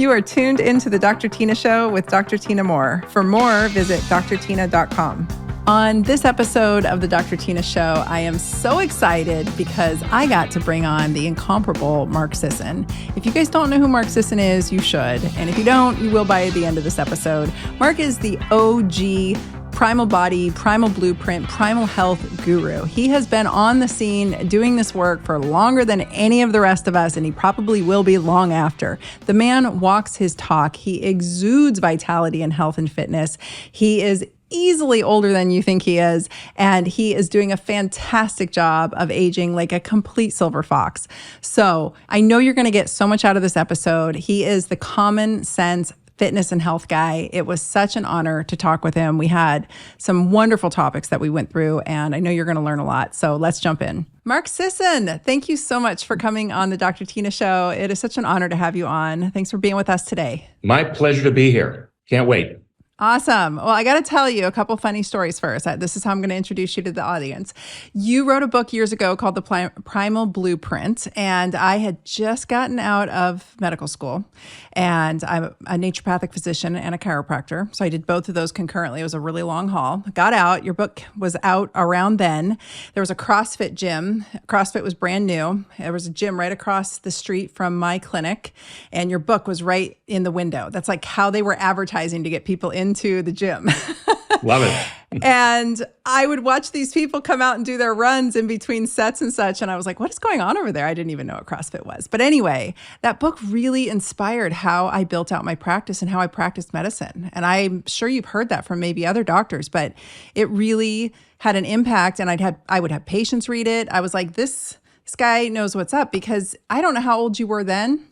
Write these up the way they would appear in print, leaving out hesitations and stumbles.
You are tuned into the Dr. Tina Show with Dr. Tina Moore. For more, visit drtina.com. On this episode of the Dr. Tina Show, I am so excited because I got to bring on the incomparable Mark Sisson. If you guys don't know who Mark Sisson is, you should. And if you don't, you will by the end of this episode. Mark is the OG Primal Body, Primal Blueprint, Primal Health guru. He has been on the scene doing this work for longer than any of the rest of us, and he probably will be long after. The man walks his talk. He exudes vitality and health and fitness. He is easily older than you think he is, and he is doing a fantastic job of aging like a complete silver fox. So I know you're going to get so much out of this episode. He is the common sense fitness and health guy. It was such an honor to talk with him. We had some wonderful topics that we went through, and I know you're going to learn a lot. So let's jump in. Mark Sisson, thank you so much for coming on the Dr. Tina Show. It is such an honor to have you on. Thanks for being with us today. My pleasure to be here. Can't wait. Awesome. Well, I got to tell you a couple funny stories first. This is how I'm going to introduce you to the audience. You wrote a book years ago called The Primal Blueprint, and I had just gotten out of medical school, and I'm a naturopathic physician and a chiropractor. So I did both of those concurrently. It was a really long haul. Got out. Your book was out around then. There was a CrossFit gym. CrossFit was brand new. There was a gym right across the street from my clinic, and your book was right in the window. That's like how they were advertising to get people into the gym. Love it. And I would watch these people come out and do their runs in between sets and such. And I was like, what is going on over there? I didn't even know what CrossFit was. But anyway, that book really inspired how I built out my practice and how I practiced medicine. And I'm sure you've heard that from maybe other doctors, but it really had an impact. And I would have patients read it. I was like, this guy knows what's up, because I don't know how old you were then,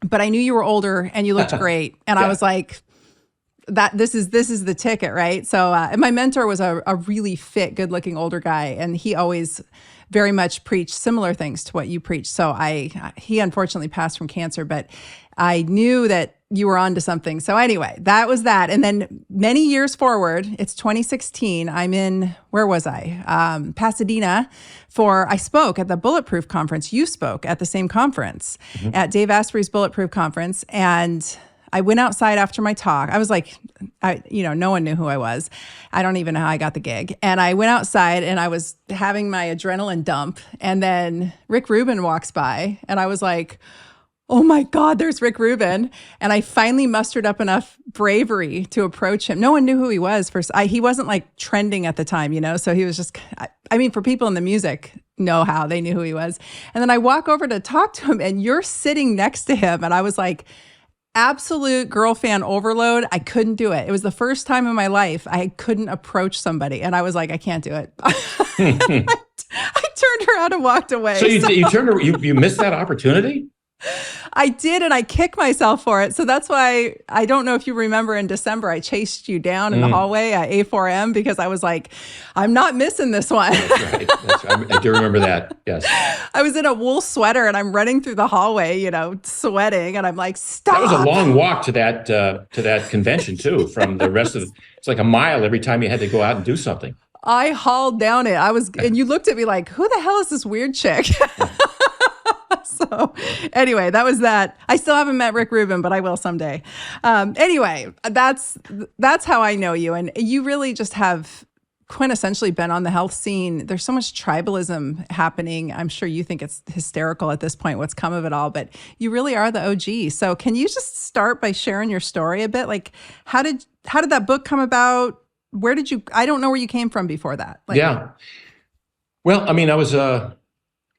but I knew you were older and you looked great. And I was like, this is the ticket, right? So my mentor was a really fit, good-looking older guy, and he always very much preached similar things to what you preach. So he unfortunately passed from cancer, but I knew that you were onto something. So anyway, that was that. And then many years forward, it's 2016. I'm in, where was I? Pasadena I spoke at the Bulletproof conference. You spoke at the same conference, at Dave Asprey's Bulletproof conference, and I went outside after my talk. I was like, no one knew who I was. I don't even know how I got the gig. And I went outside and I was having my adrenaline dump. And then Rick Rubin walks by and I was like, oh my God, there's Rick Rubin. And I finally mustered up enough bravery to approach him. No one knew who he was. He wasn't like trending at the time, so he was just, for people in the music know how they knew who he was. And then I walk over to talk to him and you're sitting next to him. And I was like, absolute girl fan overload. I couldn't do it. It was the first time in my life I couldn't approach somebody. And I was like, I can't do it. I turned around and walked away. So you missed that opportunity? I did, and I kicked myself for it. So that's why, I don't know if you remember, in December, I chased you down in the hallway at A4M because I was like, I'm not missing this one. That's right. I do remember that. Yes. I was in a wool sweater and I'm running through the hallway, sweating, and I'm like, stop. That was a long walk to that convention too, from the rest of it's like a mile every time you had to go out and do something. I hauled down it. And you looked at me like, who the hell is this weird chick? So anyway, that was that. I still haven't met Rick Rubin, but I will someday. Anyway, that's how I know you. And you really just have quintessentially been on the health scene. There's so much tribalism happening. I'm sure you think it's hysterical at this point, what's come of it all, but you really are the OG. So can you just start by sharing your story a bit? Like, how did that book come about? I don't know where you came from before that. Yeah. Well, I was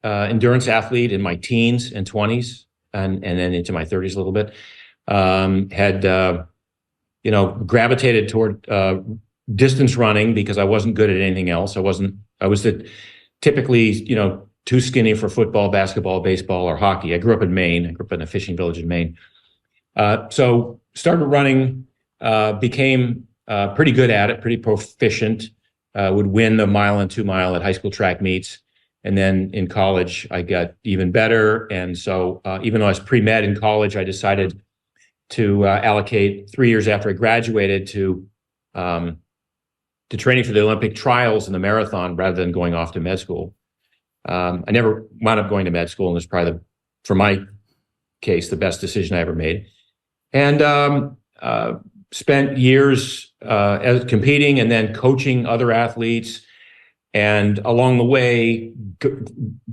endurance athlete in my teens and 20s and then into my 30s a little bit. Had gravitated toward distance running because I wasn't good at anything else. I was typically, too skinny for football, basketball, baseball, or hockey. I grew up in Maine. I grew up in a fishing village in Maine. So started running, became pretty good at it, pretty proficient, would win the mile and 2 mile at high school track meets. And then in college, I got even better. And so even though I was pre-med in college, I decided to allocate 3 years after I graduated to training for the Olympic trials and the marathon rather than going off to med school. I never wound up going to med school, and it's probably, for my case, the best decision I ever made. and spent years as competing and then coaching other athletes, and along the way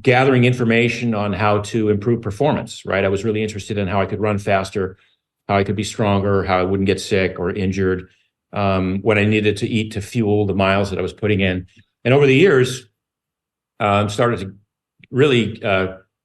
gathering information on how to improve performance. Right, I was really interested in how I could run faster, how I could be stronger, how I wouldn't get sick or injured, what I needed to eat to fuel the miles that I was putting in. And over the years, started to really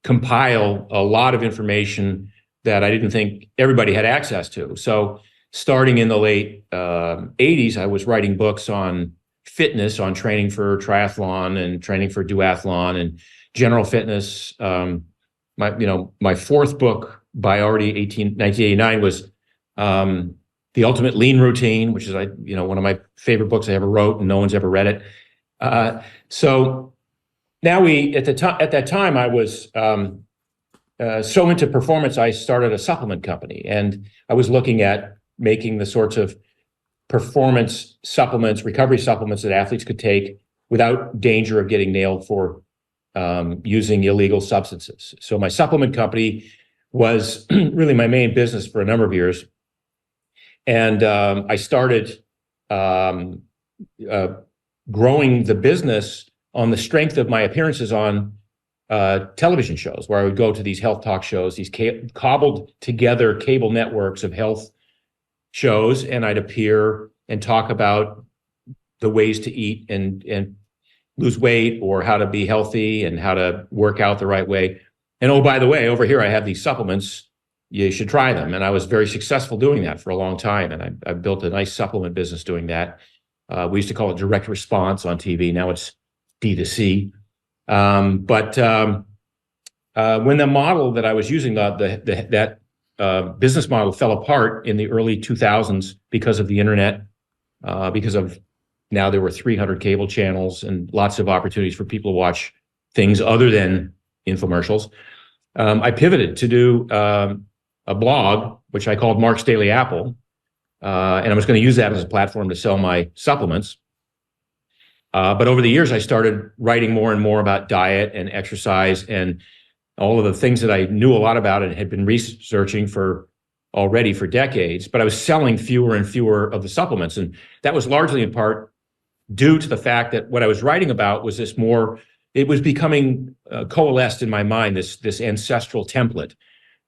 compile a lot of information that I didn't think everybody had access to. So starting in the late 80s, I was writing books on fitness, on training for triathlon and training for duathlon and general fitness. My fourth book by already 1989 was The Ultimate Lean Routine, which is one of my favorite books I ever wrote, and no one's ever read it. So now at that time I was so into performance, I started a supplement company, and I was looking at making the sorts of performance supplements, recovery supplements that athletes could take without danger of getting nailed for using illegal substances. So my supplement company was really my main business for a number of years. And I started growing the business on the strength of my appearances on television shows, where I would go to these health talk shows, these cobbled together cable networks of health shows, and I'd appear and talk about the ways to eat and lose weight, or how to be healthy and how to work out the right way. And oh, by the way, over here I have these supplements. You should try them. And I was very successful doing that for a long time. And I built a nice supplement business doing that. We used to call it direct response on TV. Now it's D2C. But when the model that I was using, that business model fell apart in the early 2000s because of the internet, because of now there were 300 cable channels and lots of opportunities for people to watch things other than infomercials. I pivoted to do a blog, which I called Mark's Daily Apple, and I was going to use that as a platform to sell my supplements. But over the years, I started writing more and more about diet and exercise and all of the things that I knew a lot about and had been researching for decades. But I was selling fewer and fewer of the supplements. And that was largely in part due to the fact that what I was writing about was it was becoming coalesced in my mind, this ancestral template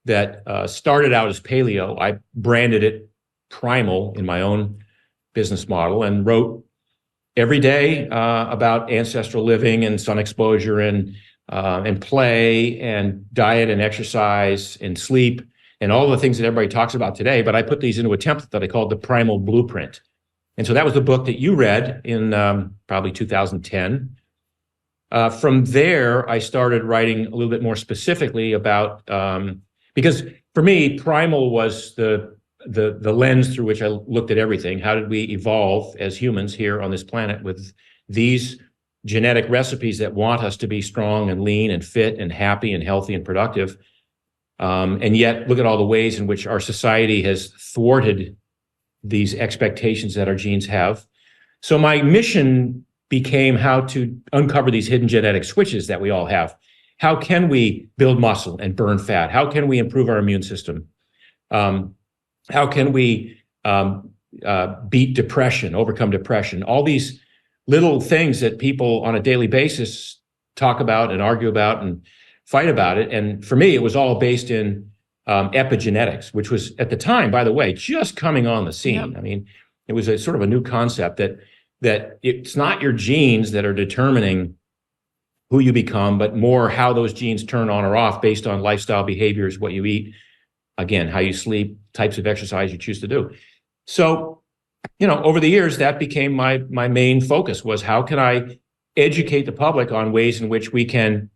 that started out as paleo. I branded it Primal in my own business model and wrote every day about ancestral living and sun exposure and play and diet and exercise and sleep and all the things that everybody talks about today. But I put these into a template that I called the Primal Blueprint. And so that was the book that you read in probably 2010. From there, I started writing a little bit more specifically about, because for me, Primal was the lens through which I looked at everything. How did we evolve as humans here on this planet with these genetic recipes that want us to be strong and lean and fit and happy and healthy and productive? And yet look at all the ways in which our society has thwarted these expectations that our genes have. So my mission became how to uncover these hidden genetic switches that we all have. How can we build muscle and burn fat? How can we improve our immune system? How can we beat depression, overcome depression? All these little things that people on a daily basis talk about and argue about and fight about it. And for me, it was all based in epigenetics, which was at the time, by the way, just coming on the scene. Yeah. I mean, it was a sort of a new concept that it's not your genes that are determining who you become, but more how those genes turn on or off based on lifestyle behaviors, what you eat, again, how you sleep, types of exercise you choose to do. So, over the years, that became my main focus, was how can I educate the public on ways in which we can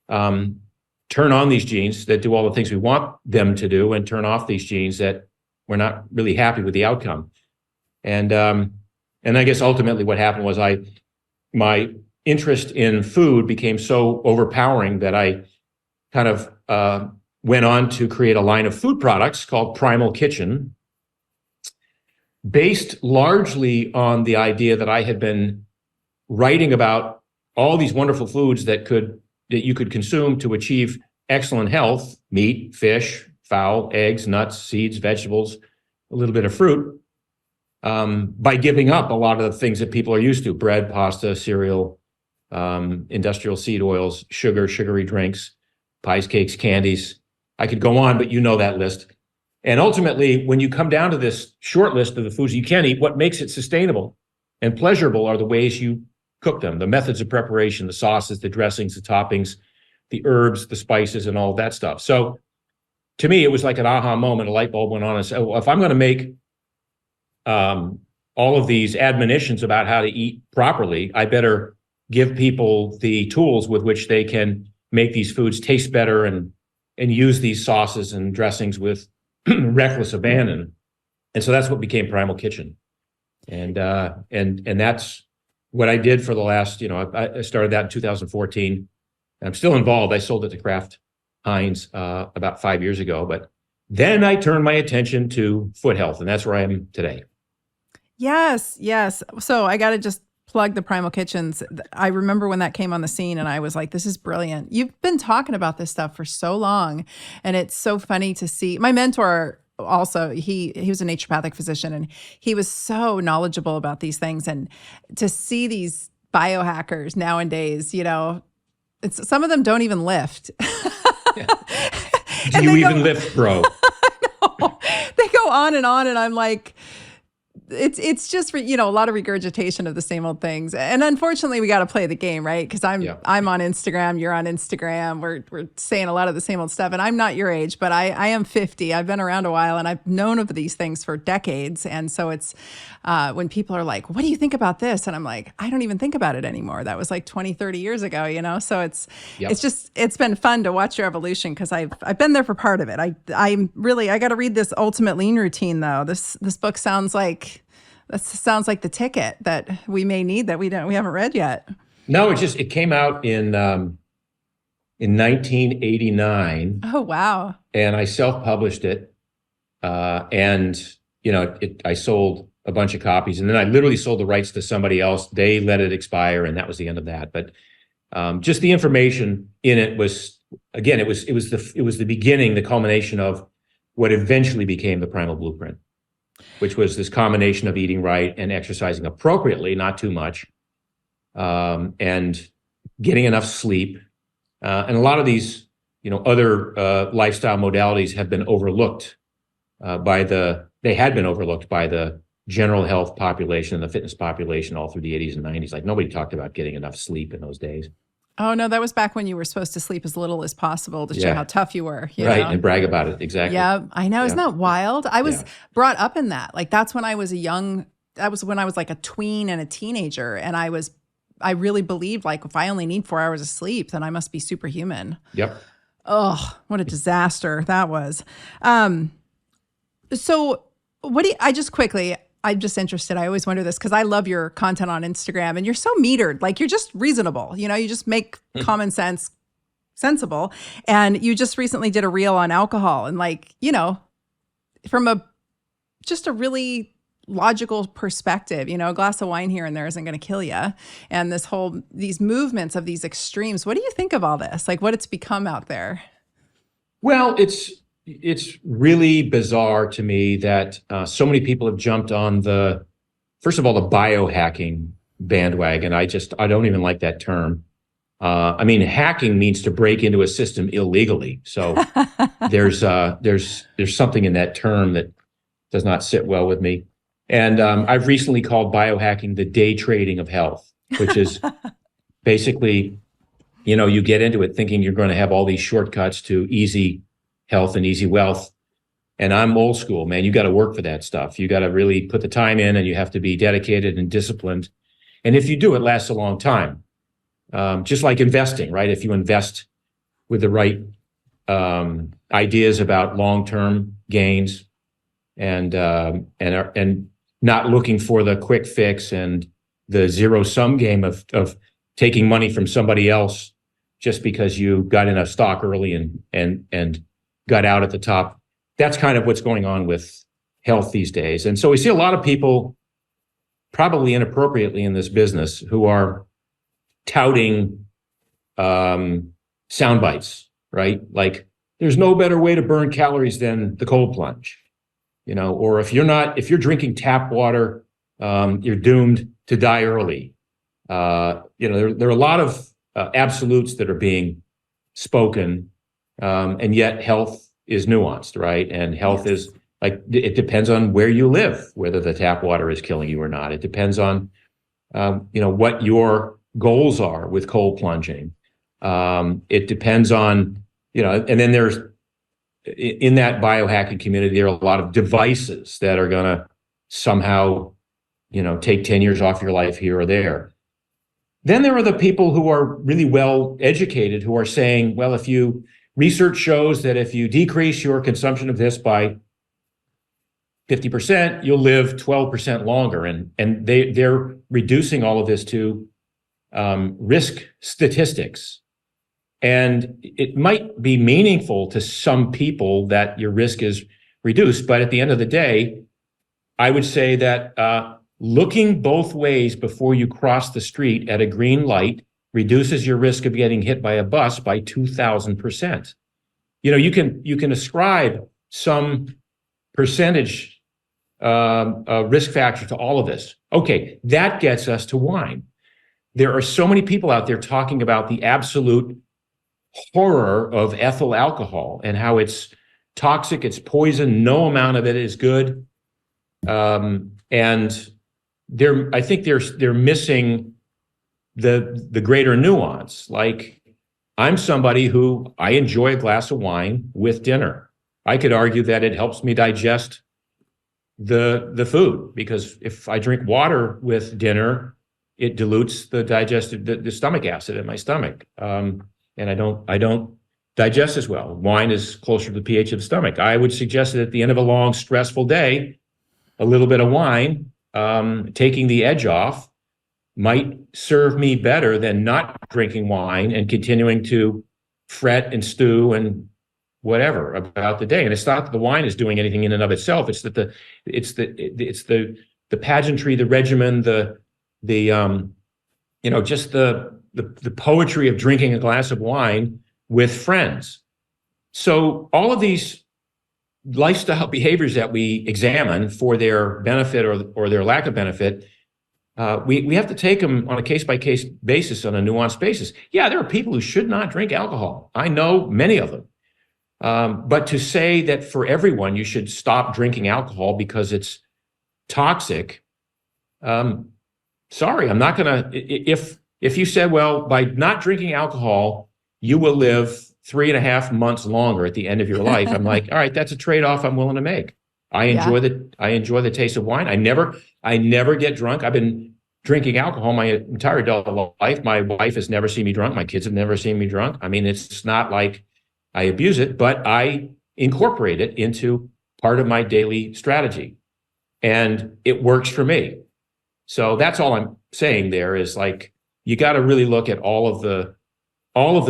turn on these genes that do all the things we want them to do, and turn off these genes that we're not really happy with the outcome. And I guess ultimately what happened was my interest in food became so overpowering that I kind of went on to create a line of food products called Primal Kitchen, based largely on the idea that I had been writing about all these wonderful foods that you could consume to achieve excellent health: meat, fish, fowl, eggs, nuts, seeds, vegetables, a little bit of fruit, by giving up a lot of the things that people are used to: bread, pasta, cereal, industrial seed oils, sugar, sugary drinks, pies, cakes, candies. I could go on, but you know that list. And ultimately, when you come down to this short list of the foods you can eat, what makes it sustainable and pleasurable are the ways you cook them, the methods of preparation, the sauces, the dressings, the toppings, the herbs, the spices, and all of that stuff. So to me, it was like an aha moment. A light bulb went on and said, well, if I'm going to make all of these admonitions about how to eat properly, I better give people the tools with which they can make these foods taste better and use these sauces and dressings with reckless abandon. And so that's what became Primal Kitchen. And that's what I did for the last, I started that in 2014. I'm still involved. I sold it to Kraft Heinz about 5 years ago, but then I turned my attention to foot health, and that's where I am today. Yes. So I got to just plug the Primal Kitchens. I remember when that came on the scene and I was like, this is brilliant. You've been talking about this stuff for so long, and it's so funny to see. My mentor also, he was a naturopathic physician, and he was so knowledgeable about these things. And to see these biohackers nowadays, some of them don't even lift. Yeah. Do you even lift, bro? No, they go on, and I'm like, it's just, a lot of regurgitation of the same old things. And unfortunately, we got to play the game, right? Because I'm on Instagram, you're on Instagram. We're saying a lot of the same old stuff. And I'm not your age, but I am 50. I've been around a while, and I've known of these things for decades. And so it's when people are like, what do you think about this? And I'm like, I don't even think about it anymore. That was like 20, 30 years ago, So it's been fun to watch your evolution, because I've been there for part of it. I got to read this Ultimate Lean Routine though. This book sounds like the ticket that we may need that we haven't read yet. No, it came out in 1989. Oh, wow. And I self-published it. I sold a bunch of copies, and then I literally sold the rights to somebody else. They let it expire, and that was the end of that. But just the information in it was, again, it was the beginning, the culmination of what eventually became the Primal Blueprint, which was this combination of eating right and exercising appropriately, not too much, and getting enough sleep. And a lot of these, other lifestyle modalities have been overlooked they had been overlooked by the general health population and the fitness population all through the 80s and 90s. Like, nobody talked about getting enough sleep in those days. Oh, no, that was back when you were supposed to sleep as little as possible to show how tough you were. Right, and brag about it, exactly. Yeah, I know. Isn't that wild? I was brought up in that. Like, that's when I was when I was like a tween and a teenager, and I really believed, like, if I only need 4 hours of sleep, then I must be superhuman. Yep. Oh, what a disaster that was. So I'm just interested. I always wonder this, because I love your content on Instagram, and you're so metered. Like, you're just reasonable. You just make common sense sensible. And you just recently did a reel on alcohol, and from a really logical perspective, a glass of wine here and there isn't going to kill you. And these movements of these extremes, what do you think of all this? Like, what it's become out there? Well, it's really bizarre to me that so many people have jumped on first of all, the biohacking bandwagon. I don't even like that term. Hacking means to break into a system illegally. So there's something in that term that does not sit well with me. And I've recently called biohacking the day trading of health, which is basically, you get into it thinking you're going to have all these shortcuts to easy health and easy wealth. And I'm old school, man. You got to work for that stuff. You got to really put the time in, and you have to be dedicated and disciplined. And if you do, it lasts a long time. Just like investing, right? If you invest with the right ideas about long-term gains and not looking for the quick fix and the zero-sum game of taking money from somebody else just because you got in a stock early and got out at the top. That's kind of what's going on with health these days. And so we see a lot of people, probably inappropriately in this business, who are touting sound bites, right? Like, there's no better way to burn calories than the cold plunge, or if you're drinking tap water, you're doomed to die early. There are a lot of absolutes that are being spoken, and yet health is nuanced, right? And health is like, it depends on where you live, whether the tap water is killing you or not. It depends on, what your goals are with cold plunging. It depends on, and then there's, in that biohacking community, there are a lot of devices that are going to somehow, take 10 years off your life here or there. Then there are the people who are really well educated who are saying, well, research shows that if you decrease your consumption of this by 50%, you'll live 12% longer. And they're reducing all of this to risk statistics. And it might be meaningful to some people that your risk is reduced. But at the end of the day, I would say that looking both ways before you cross the street at a green light reduces your risk of getting hit by a bus by 2,000%. You can ascribe some percentage risk factor to all of this. Okay, that gets us to wine. There are so many people out there talking about the absolute horror of ethyl alcohol and how it's toxic, it's poison, no amount of it is good. And I think they're missing the greater nuance. Like, I'm somebody who I enjoy a glass of wine with dinner. I could argue that it helps me digest the food, because if I drink water with dinner, it dilutes the stomach acid in my stomach. And I don't digest as well. Wine is closer to the pH of the stomach. I would suggest that at the end of a long, stressful day, a little bit of wine, taking the edge off, might serve me better than not drinking wine and continuing to fret and stew and whatever about the day. And it's not that the wine is doing anything in and of itself. It's that it's the pageantry, the regimen, just the poetry of drinking a glass of wine with friends. So all of these lifestyle behaviors that we examine for their benefit or their lack of benefit, we have to take them on a case-by-case basis, on a nuanced basis. Yeah, there are people who should not drink alcohol. I know many of them. But to say that for everyone you should stop drinking alcohol because it's toxic, sorry, I'm not going to. If you said, well, by not drinking alcohol, you will live 3.5 months longer at the end of your life, I'm like, all right, that's a trade-off I'm willing to make. I enjoy the taste of wine. I never get drunk. I've been drinking alcohol my entire adult life. My wife has never seen me drunk. My kids have never seen me drunk. I mean, it's not like I abuse it, but I incorporate it into part of my daily strategy, and it works for me. So that's all I'm saying there is, like, you got to really look at all of the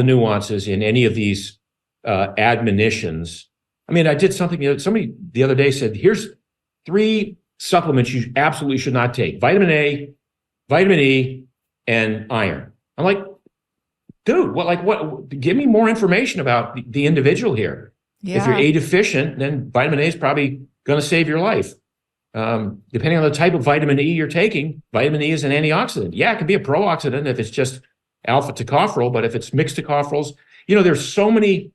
nuances in any of these admonitions. I mean, I did something, somebody the other day said, here's 3 supplements you absolutely should not take: vitamin A, vitamin E, and iron. I'm like, dude, what? Give me more information about the individual here. Yeah. If you're A deficient, then vitamin A is probably going to save your life. Depending on the type of vitamin E you're taking, vitamin E is an antioxidant. Yeah, it can be a pro-oxidant if it's just alpha tocopherol, but if it's mixed tocopherols, there's so many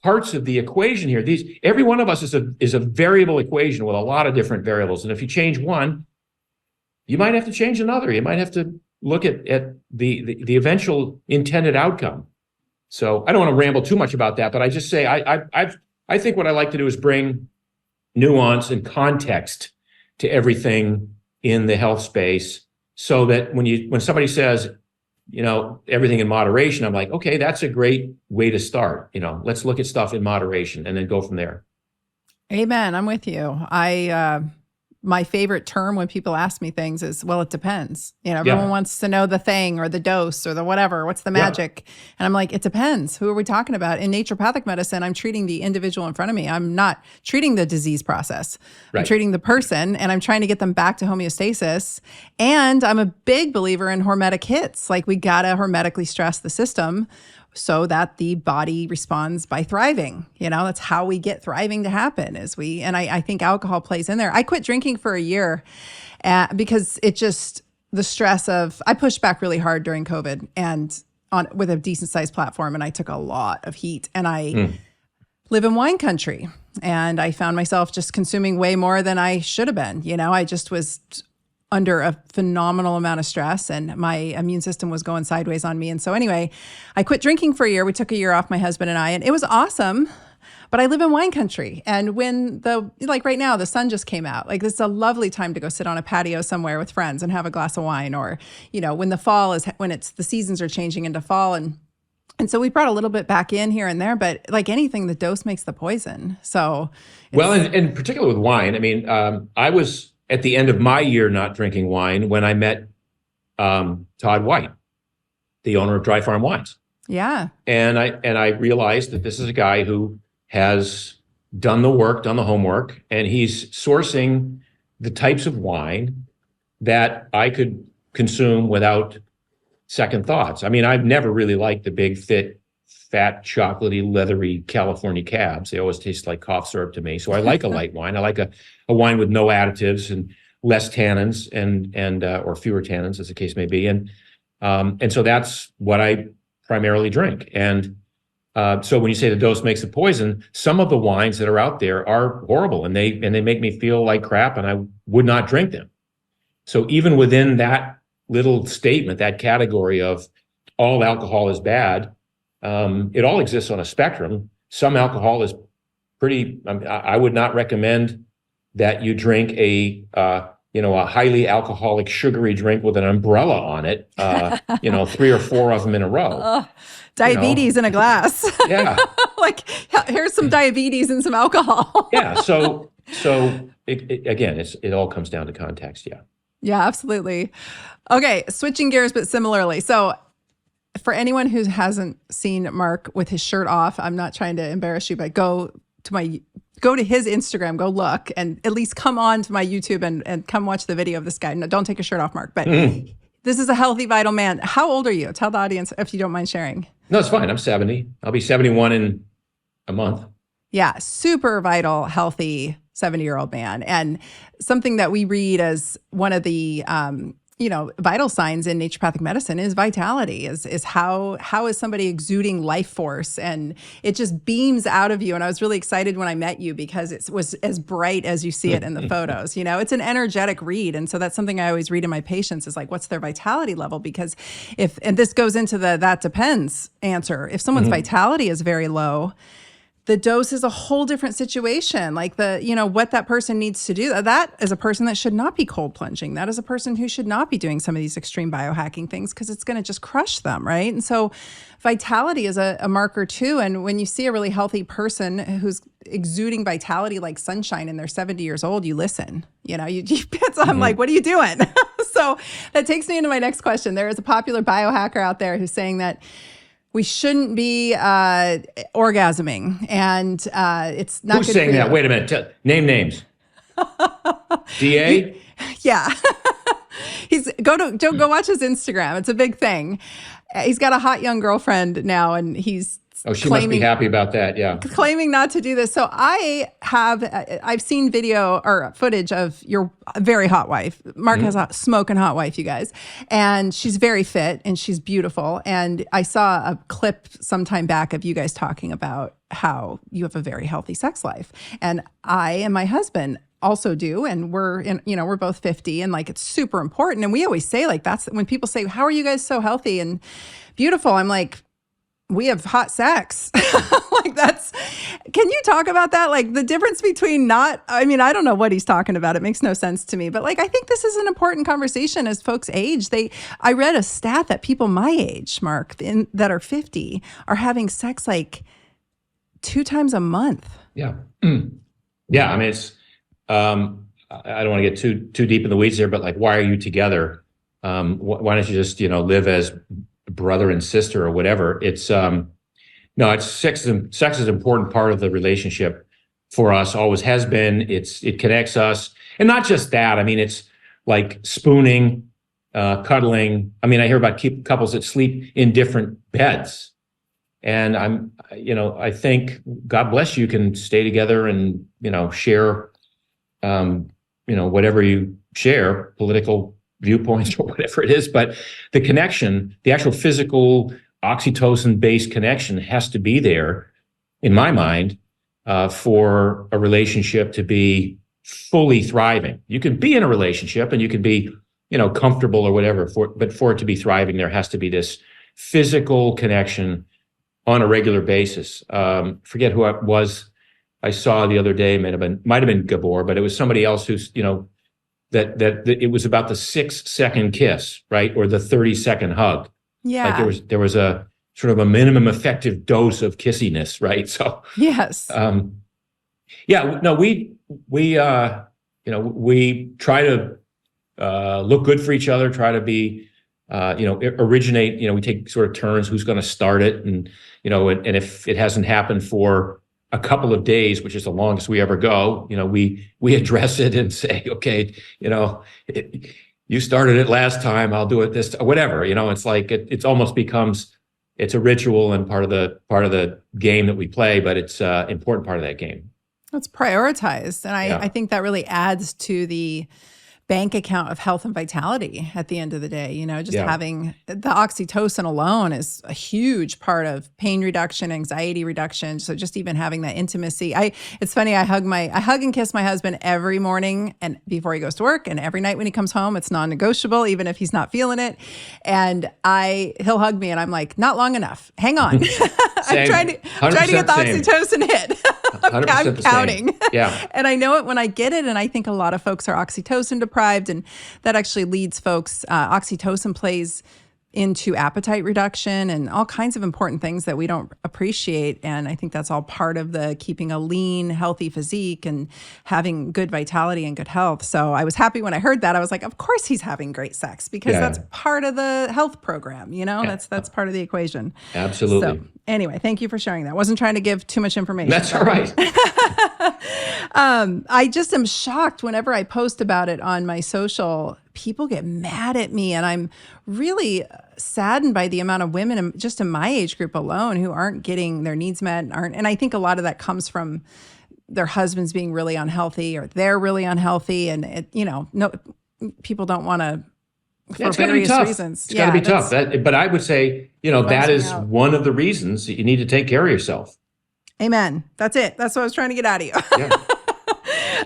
parts of the equation here. Every one of us is a variable equation with a lot of different variables. And if you change one, you might have to change another. You might have to look at the eventual intended outcome. So I don't want to ramble too much about that, but I just say I think what I like to do is bring nuance and context to everything in the health space, so that when somebody says, everything in moderation, I'm like, okay, that's a great way to start. Let's look at stuff in moderation and then go from there. Amen. I'm with you. My favorite term when people ask me things is, well, it depends. Everyone wants to know the thing or the dose or the whatever. What's the magic? Yeah. And I'm like, it depends. Who are we talking about? In naturopathic medicine, I'm treating the individual in front of me. I'm not treating the disease process. Right. I'm treating the person, and I'm trying to get them back to homeostasis. And I'm a big believer in hormetic hits. Like, we got to hermetically stress the system so that the body responds by thriving. That's how we get thriving to happen and I think alcohol plays in there. I quit drinking for a year because the stress of, I pushed back really hard during COVID and with a decent sized platform, and I took a lot of heat, and I live in wine country, and I found myself just consuming way more than I should have been. I just was under a phenomenal amount of stress, and my immune system was going sideways on me. And so anyway, I quit drinking for a year. We took a year off, my husband and I, and it was awesome. But I live in wine country. And when right now, the sun just came out, this is a lovely time to go sit on a patio somewhere with friends and have a glass of wine, or, when the seasons are changing into fall. And so we brought a little bit back in here and there, but like anything, the dose makes the poison. So. Well, and in particular with wine, I mean, I was at the end of my year not drinking wine when I met Todd White, the owner of Dry Farm Wines. Yeah. And I realized that this is a guy who has done the work, done the homework, and he's sourcing the types of wine that I could consume without second thoughts. I mean, I've never really liked the big, fat, chocolatey, leathery California cabs. They always taste like cough syrup to me. So I like a light wine. I like a wine with no additives and less tannins and or fewer tannins, as the case may be. And so that's what I primarily drink. And so when you say the dose makes the poison, some of the wines that are out there are horrible, and they make me feel like crap, and I would not drink them. So even within that little statement, that category of all alcohol is bad, it all exists on a spectrum. Some alcohol is pretty. I would not recommend that you drink a highly alcoholic, sugary drink with an umbrella on it. 3 or 4 of them in a row. Diabetes in a glass. Yeah. Here's some diabetes and some alcohol. Yeah. So it all comes down to context. Yeah. Yeah, absolutely. Okay, switching gears, but similarly. So for anyone who hasn't seen Mark with his shirt off, I'm not trying to embarrass you, but go to his Instagram, go look, and at least come on to my YouTube and come watch the video of this guy. No, don't take your shirt off, Mark, but this is a healthy, vital man. How old are you? Tell the audience if you don't mind sharing. No, it's fine. I'm 70. I'll be 71 in a month. Yeah, super vital, healthy 70-year-old man. And something that we read as one of the vital signs in naturopathic medicine is vitality, is how is somebody exuding life force, and it just beams out of you. And I was really excited when I met you because it was as bright as you see it in the photos. It's an energetic read. And so that's something I always read in my patients is like, what's their vitality level? Because and this goes into that depends answer. If someone's vitality is very low, the dose is a whole different situation. Like what that person needs to do. That is a person that should not be cold plunging. That is a person who should not be doing some of these extreme biohacking things because it's going to just crush them, right? And so vitality is a marker too. And when you see a really healthy person who's exuding vitality like sunshine and they're 70 years old, you listen. I'm like, what are you doing? So that takes me into my next question. There is a popular biohacker out there who's saying that we shouldn't be orgasming, and it's not. Who's good saying for that? you. Wait a minute. Name names. DA. Yeah. Go watch his Instagram. It's a big thing. He's got a hot young girlfriend now, and he's she must be happy about that. Yeah. Claiming not to do this. So I've seen video or footage of your very hot wife. Mark has a smoking hot wife, you guys. And she's very fit and she's beautiful. And I saw a clip sometime back of you guys talking about how you have a very healthy sex life. And I and my husband also do. And we're both 50 and it's super important. And we always say that's when people say, how are you guys so healthy and beautiful? I'm like, we have hot sex. Can you talk about that? The difference between I don't know what he's talking about. It makes no sense to me. But I think this is an important conversation as folks age. I read a stat that people my age, Mark, that are 50 are having sex 2 times a month. Yeah. Yeah. I mean, it's, I don't want to get too deep in the weeds here, but why are you together? Why don't you just, live as brother and sister or whatever? It's sex is an important part of the relationship for us, always has been. It connects us, and not just that. I mean, it's like spooning, cuddling. I mean, I hear about couples that sleep in different beds, And I think God bless you can stay together and, share, whatever you share, political viewpoints or whatever it is. But the connection, the actual physical oxytocin-based connection has to be there, in my mind, for a relationship to be fully thriving. You can be in a relationship and you can be, comfortable or whatever, but for it to be thriving, there has to be this physical connection on a regular basis. Forget who it was I saw the other day, might have been Gabor, but it was somebody else who's, that it was about the 6-second kiss, right? Or the 30-second hug. Yeah. Like there was a sort of a minimum effective dose of kissiness, right? So yes. We try to look good for each other, try to be, originate, we take sort of turns, who's going to start it. And if it hasn't happened for a couple of days, which is the longest we ever go, we address it and say, okay, you started it last time, I'll do it this time, whatever, it's like, it's almost becomes, it's a ritual and part of the game that we play, but it's an important part of that game. It's prioritized. And I think that really adds to the bank account of health and vitality at the end of the day. Having the oxytocin alone is a huge part of pain reduction, anxiety reduction. So just even having that intimacy. It's funny, I hug and kiss my husband every morning and before he goes to work, and every night when he comes home. It's non-negotiable, even if he's not feeling it. And he'll hug me and I'm like, not long enough. Hang on. I'm trying to get the oxytocin hit. I'm counting. Yeah. And I know it when I get it. And I think a lot of folks are oxytocin deprived, and that actually leads folks, oxytocin plays into appetite reduction and all kinds of important things that we don't appreciate. And I think that's all part of the keeping a lean, healthy physique and having good vitality and good health. So I was happy when I heard that. I was like, of course he's having great sex, because that's part of the health program, that's part of the equation. Absolutely. So anyway, thank you for sharing that. Wasn't trying to give too much information. That's all right. I just am shocked whenever I post about it on my social. People get mad at me, and I'm really saddened by the amount of women just in my age group alone who aren't getting their needs met and I think a lot of that comes from their husbands being really unhealthy, or they're really unhealthy, and no, people don't want to, for various reasons. It's got to be tough. But I would say, that is one of the reasons that you need to take care of yourself. Amen. That's it. That's what I was trying to get out of you. Yeah.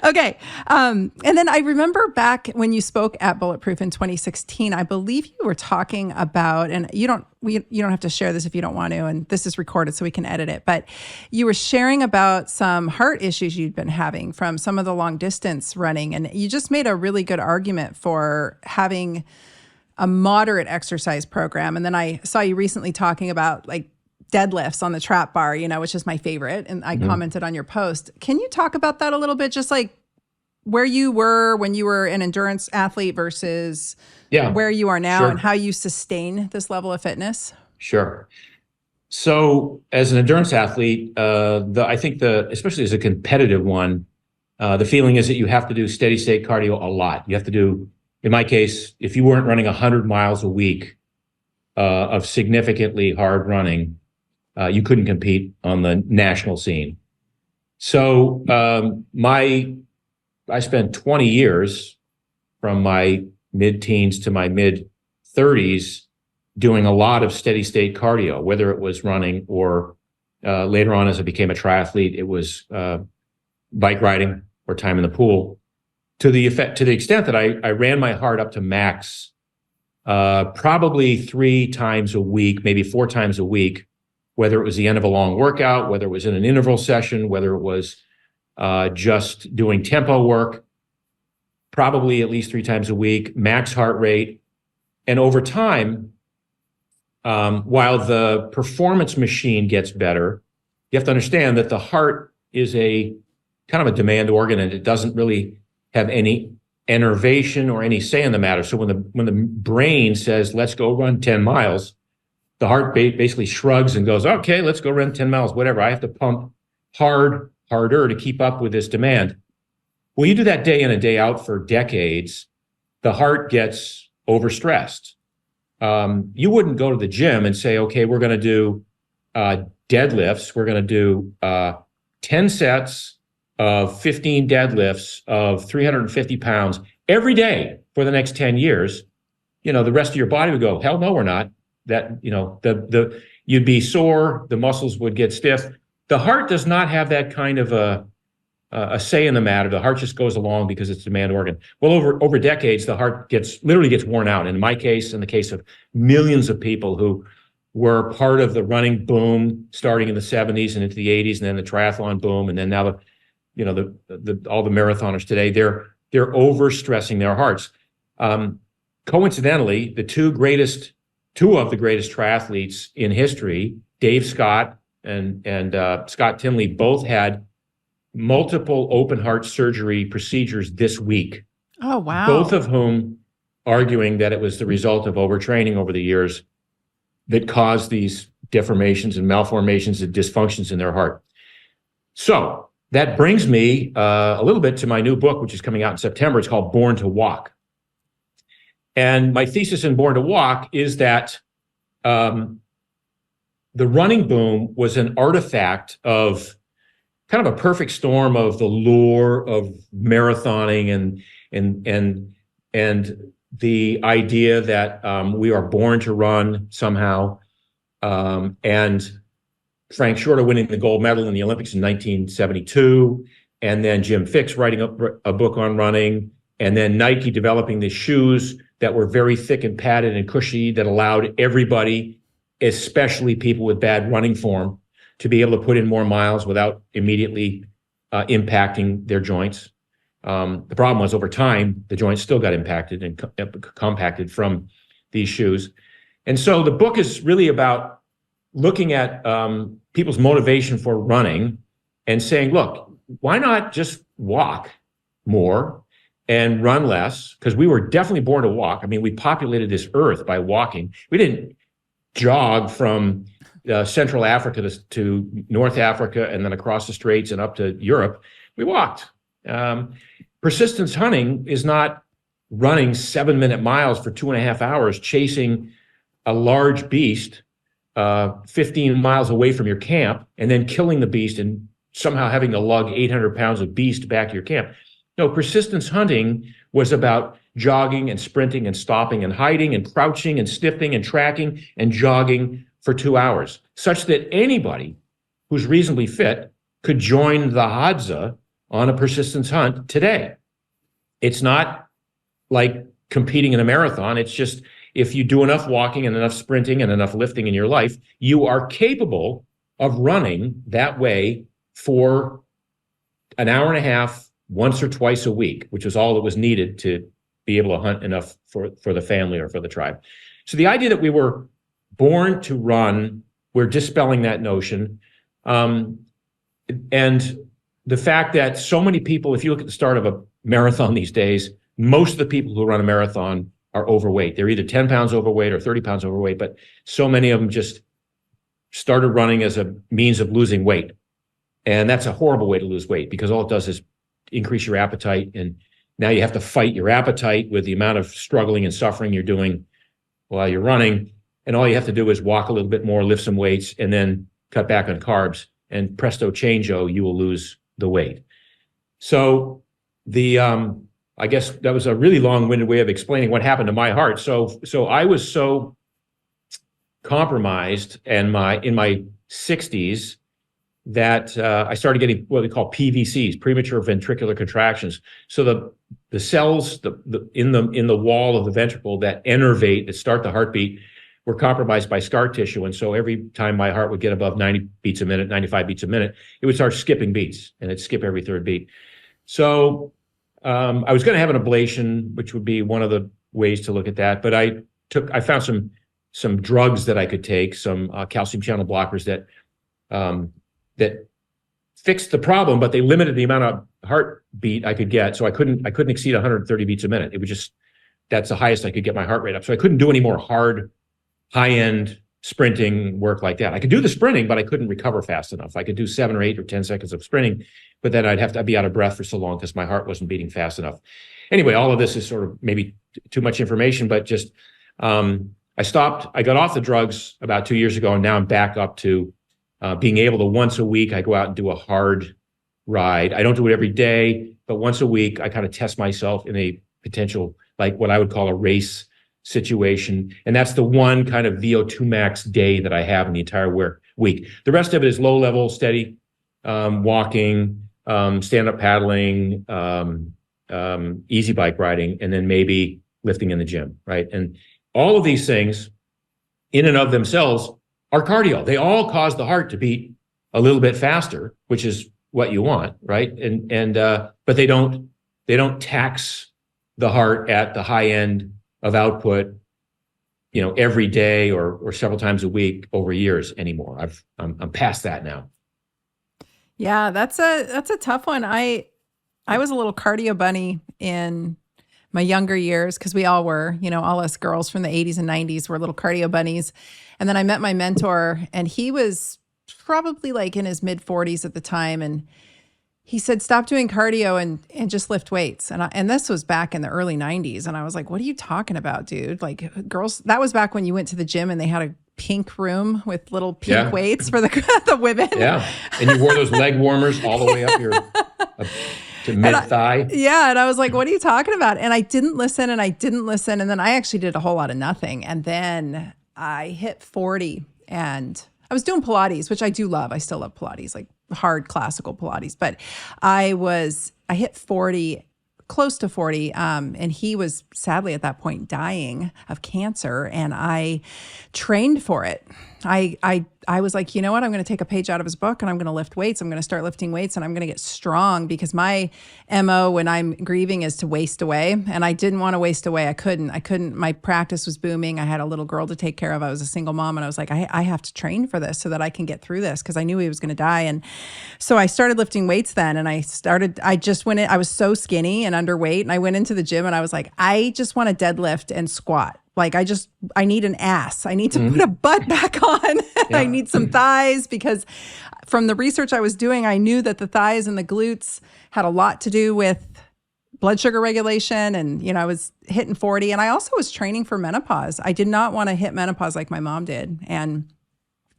Okay. And then I remember back when you spoke at Bulletproof in 2016, I believe you were talking about, and you don't have to share this if you don't want to, and this is recorded so we can edit it, but you were sharing about some heart issues you'd been having from some of the long distance running. And you just made a really good argument for having a moderate exercise program. And then I saw you recently talking about like deadlifts on the trap bar, which is my favorite. And I commented on your post. Can you talk about that a little bit? Just like where you were when you were an endurance athlete versus where you are now, and how you sustain this level of fitness? Sure. So as an endurance athlete, I think especially as a competitive one, the feeling is that you have to do steady state cardio a lot. You have to do, in my case, if you weren't running 100 miles a week of significantly hard running, you couldn't compete on the national scene. So I spent 20 years from my mid-teens to my mid-30s doing a lot of steady state cardio, whether it was running or later on as I became a triathlete, it was bike riding or time in the pool. To the extent that I ran my heart up to max probably 3 times a week, maybe 4 times a week, whether it was the end of a long workout, whether it was in an interval session, whether it was just doing tempo work, probably at least 3 times a week, max heart rate. And over time, while the performance machine gets better, you have to understand that the heart is a kind of a demand organ, and it doesn't really have any innervation or any say in the matter. So when the brain says, let's go run 10 miles, the heart basically shrugs and goes, okay, let's go run 10 miles, whatever. I have to pump harder to keep up with this demand. Well, you do that day in and day out for decades, the heart gets overstressed. You wouldn't go to the gym and say, okay, we're going to do deadlifts. We're going to do 10 sets of 15 deadlifts of 350 pounds every day for the next 10 years. The rest of your body would go, hell no, we're not. That, you'd be sore, the muscles would get stiff. The heart does not have that kind of a say in the matter. The heart just goes along because it's a demand organ. Well, over decades, the heart literally gets worn out. In my case, in the case of millions of people who were part of the running boom starting in the 70s and into the 80s, and then the triathlon boom, and then now all the marathoners today, they're overstressing their hearts. Coincidentally, two of the greatest triathletes in history, Dave Scott and Scott Tinley, both had multiple open heart surgery procedures this week. Oh, wow. Both of whom arguing that it was the result of overtraining over the years that caused these deformations and malformations and dysfunctions in their heart. So that brings me a little bit to my new book, which is coming out in September. It's called Born to Walk. And my thesis in Born to Walk is that the running boom was an artifact of kind of a perfect storm of the lure of marathoning and the idea that we are born to run somehow. And Frank Shorter winning the gold medal in the Olympics in 1972, and then Jim Fixx writing a book on running, and then Nike developing the shoes that were very thick and padded and cushy that allowed everybody, especially people with bad running form, to be able to put in more miles without immediately impacting their joints. The problem was over time, the joints still got impacted and compacted from these shoes. And so the book is really about looking at people's motivation for running and saying, look, why not just walk more and run less? Because we were definitely born to walk. I mean, we populated this earth by walking. We didn't jog from Central Africa to North Africa and then across the Straits and up to Europe. We walked. Persistence hunting is not running 7-minute miles for 2.5 hours, chasing a large beast 15 miles away from your camp and then killing the beast and somehow having to lug 800 pounds of beast back to your camp. No, persistence hunting was about jogging and sprinting and stopping and hiding and crouching and sniffing and tracking and jogging for 2 hours, such that anybody who's reasonably fit could join the Hadza on a persistence hunt today. It's not like competing in a marathon. It's just if you do enough walking and enough sprinting and enough lifting in your life, you are capable of running that way for an hour and a half once or twice a week, which was all that was needed to be able to hunt enough for the family or for the tribe. So the idea that we were born to run, we're dispelling that notion. And the fact that so many people, if you look at the start of a marathon these days, most of the people who run a marathon are overweight. They're either 10 pounds overweight or 30 pounds overweight, but so many of them just started running as a means of losing weight. And that's a horrible way to lose weight because all it does is increase your appetite. And now you have to fight your appetite with the amount of struggling and suffering you're doing while you're running. And all you have to do is walk a little bit more, lift some weights, and then cut back on carbs. And presto changeo, you will lose the weight. So I guess that was a really long-winded way of explaining what happened to my heart. So I was so compromised in my 60s that I started getting what we call PVCs, premature ventricular contractions. So the cells in the wall of the ventricle that innervate, that start the heartbeat, were compromised by scar tissue. And so every time my heart would get above 90 beats a minute, 95 beats a minute, it would start skipping beats, and it'd skip every third beat. So I was going to have an ablation, which would be one of the ways to look at that. But I found some drugs that I could take, some calcium channel blockers that fixed the problem, but they limited the amount of heartbeat I could get. So I couldn't exceed 130 beats a minute. It was just, that's the highest I could get my heart rate up. So I couldn't do any more high-end sprinting work like that. I could do the sprinting, but I couldn't recover fast enough. I could do 7 or 8 or 10 seconds of sprinting, but then I'd be out of breath for so long because my heart wasn't beating fast enough. Anyway, all of this is sort of maybe too much information, but just I got off the drugs about 2 years ago, and now I'm back up to being able to once a week, I go out and do a hard ride. I don't do it every day, but once a week, I kind of test myself in a potential, like what I would call a race situation. And that's the one kind of VO2 max day that I have in the entire week. The rest of it is low level, steady, walking, stand-up paddling, easy bike riding, and then maybe lifting in the gym, right? And all of these things in and of themselves are cardio. They all cause the heart to beat a little bit faster, which is what you want, right? But they don't tax the heart at the high end of output, every day or several times a week over years anymore. I'm past that now. Yeah, that's a tough one. I was a little cardio bunny in my younger years because we all were, all us girls from the 80s and 90s were little cardio bunnies. And then I met my mentor, and he was probably like in his mid 40s at the time, and he said, stop doing cardio and just lift weights. And this was back in the early 90s. And I was like, what are you talking about, dude? Like, girls, that was back when you went to the gym and they had a pink room with little pink weights for the women. Yeah. And you wore those leg warmers all the way up to mid-thigh. And I was like, what are you talking about? And I didn't listen. And then I actually did a whole lot of nothing. And then I hit 40 and I was doing Pilates, which I do love. I still love Pilates, like hard classical Pilates. But I hit 40, close to 40. And he was sadly at that point dying of cancer. And I trained for it. I was like, you know what? I'm going to take a page out of his book and I'm going to lift weights. I'm going to start lifting weights and I'm going to get strong, because my MO when I'm grieving is to waste away. And I didn't want to waste away. I couldn't. My practice was booming. I had a little girl to take care of. I was a single mom, and I was like, I have to train for this so that I can get through this, because I knew he was going to die. And so I started lifting weights then. And I just went in. I was so skinny and underweight. And I went into the gym and I was like, I just want to deadlift and squat. Like, I need an ass. I need to put a butt back on. Yeah. I need some thighs, because from the research I was doing, I knew that the thighs and the glutes had a lot to do with blood sugar regulation. And, I was hitting 40, and I also was training for menopause. I did not want to hit menopause like my mom did and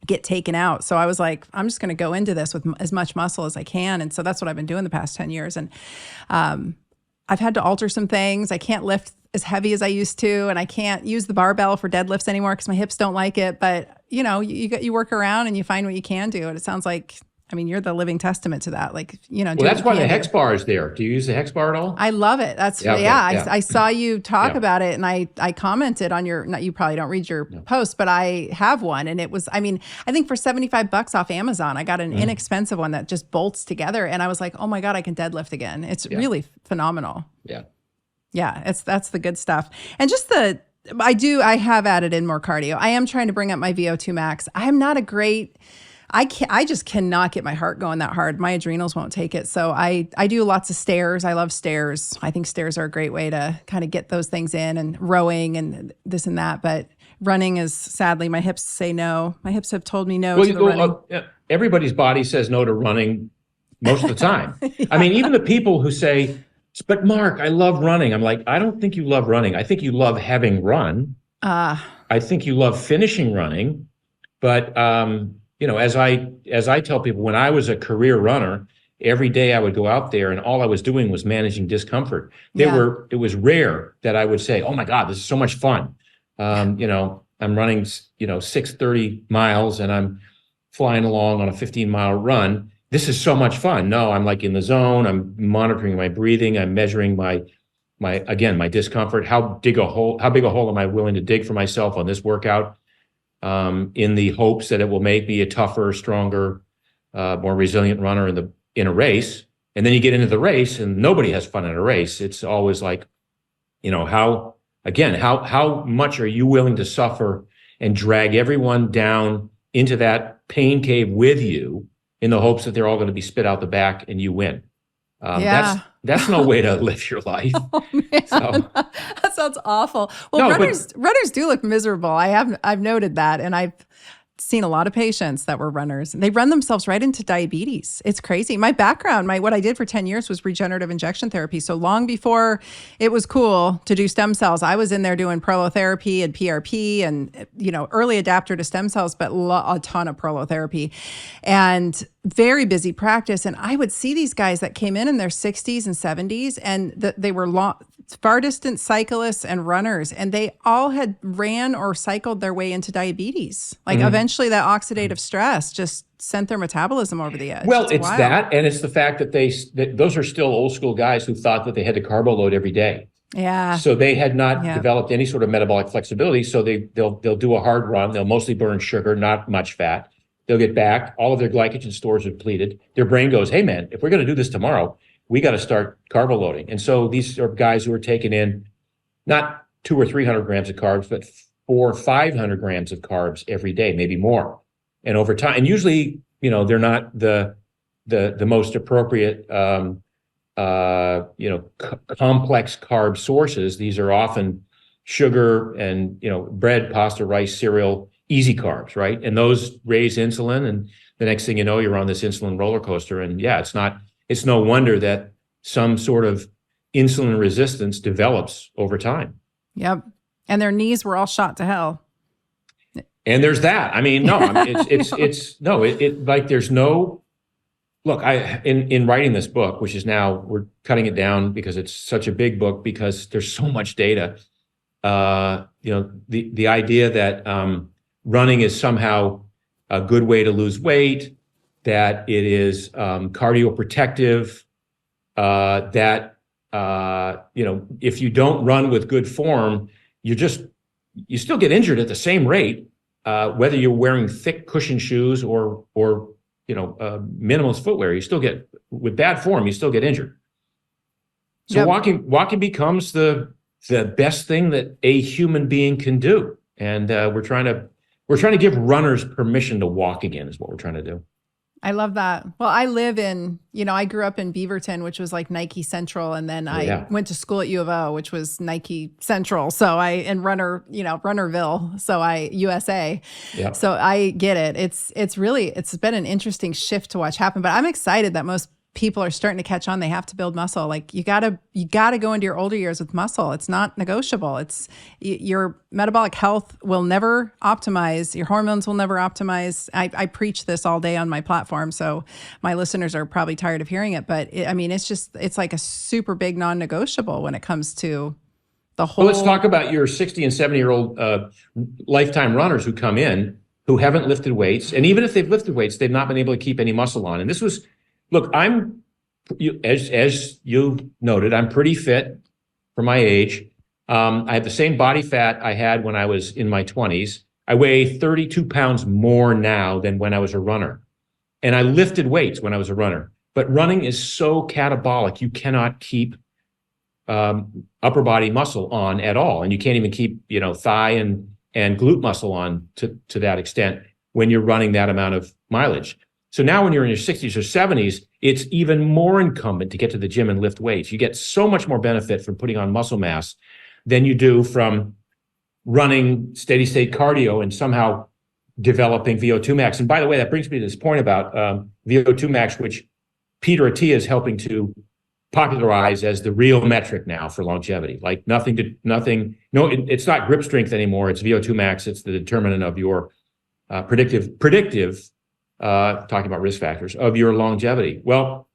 get taken out. So I was like, I'm just going to go into this with as much muscle as I can. And so that's what I've been doing the past 10 years. And I've had to alter some things. I can't lift as heavy as I used to, and I can't use the barbell for deadlifts anymore because my hips don't like it. But you work around and you find what you can do. And it sounds like, you're the living testament to that. Like, well, that's why the hex bar is there. Do you use the hex bar at all? I love it. I saw you talk about it, and I commented on you probably don't read your post, but I have one. And it was, I think for $75 off Amazon, I got an inexpensive one that just bolts together. And I was like, oh my God, I can deadlift again. It's really phenomenal. Yeah. Yeah, that's the good stuff. And just I have added in more cardio. I am trying to bring up my VO2 max. I'm not a great, I just cannot get my heart going that hard. My adrenals won't take it. So I do lots of stairs. I love stairs. I think stairs are a great way to kind of get those things in, and rowing and this and that. But running is, sadly, my hips say no. My hips have told me no to the running. Everybody's body says no to running most of the time. Yeah. Even the people who say, but Mark, I love running. I'm like, I don't think you love running. I think you love having run. I think you love finishing running. But, as I tell people, when I was a career runner, every day I would go out there and all I was doing was managing discomfort. It was rare that I would say, oh my God, this is so much fun. I'm running, 630 miles and I'm flying along on a 15-mile run. This is so much fun. No, I'm like in the zone. I'm monitoring my breathing. I'm measuring my discomfort. How big a hole am I willing to dig for myself on this workout? In the hopes that it will make me a tougher, stronger, more resilient runner in a race. And then you get into the race and nobody has fun in a race. It's always like, how much are you willing to suffer and drag everyone down into that pain cave with you, in the hopes that they're all going to be spit out the back and you win. That's no way to live your life. Oh, man. So, that sounds awful. Well, runners do look miserable. I've noted that, and seen a lot of patients that were runners. They run themselves right into diabetes. It's crazy. My background, what I did for 10 years was regenerative injection therapy. So long before it was cool to do stem cells, I was in there doing prolotherapy and PRP and, early adapter to stem cells, but a ton of prolotherapy and very busy practice. And I would see these guys that came in their 60s and 70s, and they were far distance cyclists and runners, and they all had ran or cycled their way into diabetes. Like eventually that oxidative stress just sent their metabolism over the edge. Well, it's wild. That, and it's the fact that those are still old school guys who thought that they had to carbo load every day. Yeah. So they had not developed any sort of metabolic flexibility. So they'll do a hard run. They'll mostly burn sugar, not much fat. They'll get back. All of their glycogen stores are depleted. Their brain goes, hey man, if we're going to do this tomorrow, we got to start carbo loading. And so these are guys who are taking in not 200 or 300 grams of carbs, but 400 or 500 grams of carbs every day, maybe more. And over time, and usually, they're not the most appropriate, complex carb sources. These are often sugar and, bread, pasta, rice, cereal, easy carbs, right? And those raise insulin. And the next thing you know, you're on this insulin roller coaster. And it's no wonder that some sort of insulin resistance develops over time. Yep. And their knees were all shot to hell. And there's that. I mean, no, there's no, look, in writing this book, which is now, we're cutting it down because it's such a big book because there's so much data. The idea that running is somehow a good way to lose weight, that it is cardioprotective, that if you don't run with good form, you still get injured at the same rate, whether you're wearing thick cushion shoes or minimalist footwear. You still get, with bad form, you still get injured. So walking becomes the best thing that a human being can do, and we're trying to give runners permission to walk again. Is what we're trying to do. I love that. Well, I live in, I grew up in Beaverton, which was like Nike Central. And then I went to school at U of O, which was Nike Central. So Runnerville. So USA. Yeah. So I get it. It's been an interesting shift to watch happen, but I'm excited that most people are starting to catch on. They have to build muscle. Like you gotta go into your older years with muscle. It's not negotiable. It's your metabolic health will never optimize. Your hormones will never optimize. I preach this all day on my platform, so my listeners are probably tired of hearing it. But it's like a super big non-negotiable when it comes to the whole. Well, let's talk about your 60 and 70-year-old lifetime runners who come in who haven't lifted weights, and even if they've lifted weights, they've not been able to keep any muscle on. And this was. Look, as you noted, I'm pretty fit for my age. I have the same body fat I had when I was in my 20s. I weigh 32 pounds more now than when I was a runner. And I lifted weights when I was a runner. But running is so catabolic, you cannot keep upper body muscle on at all. And you can't even keep, thigh and glute muscle on to that extent when you're running that amount of mileage. So now when you're in your 60s or 70s, it's even more incumbent to get to the gym and lift weights. You get so much more benefit from putting on muscle mass than you do from running steady state cardio and somehow developing VO2 max. And by the way, that brings me to this point about VO2 max, which Peter Attia is helping to popularize as the real metric now for longevity. Like it's not grip strength anymore. It's VO2 max. It's the determinant of your predictive talking about risk factors of your longevity. Well,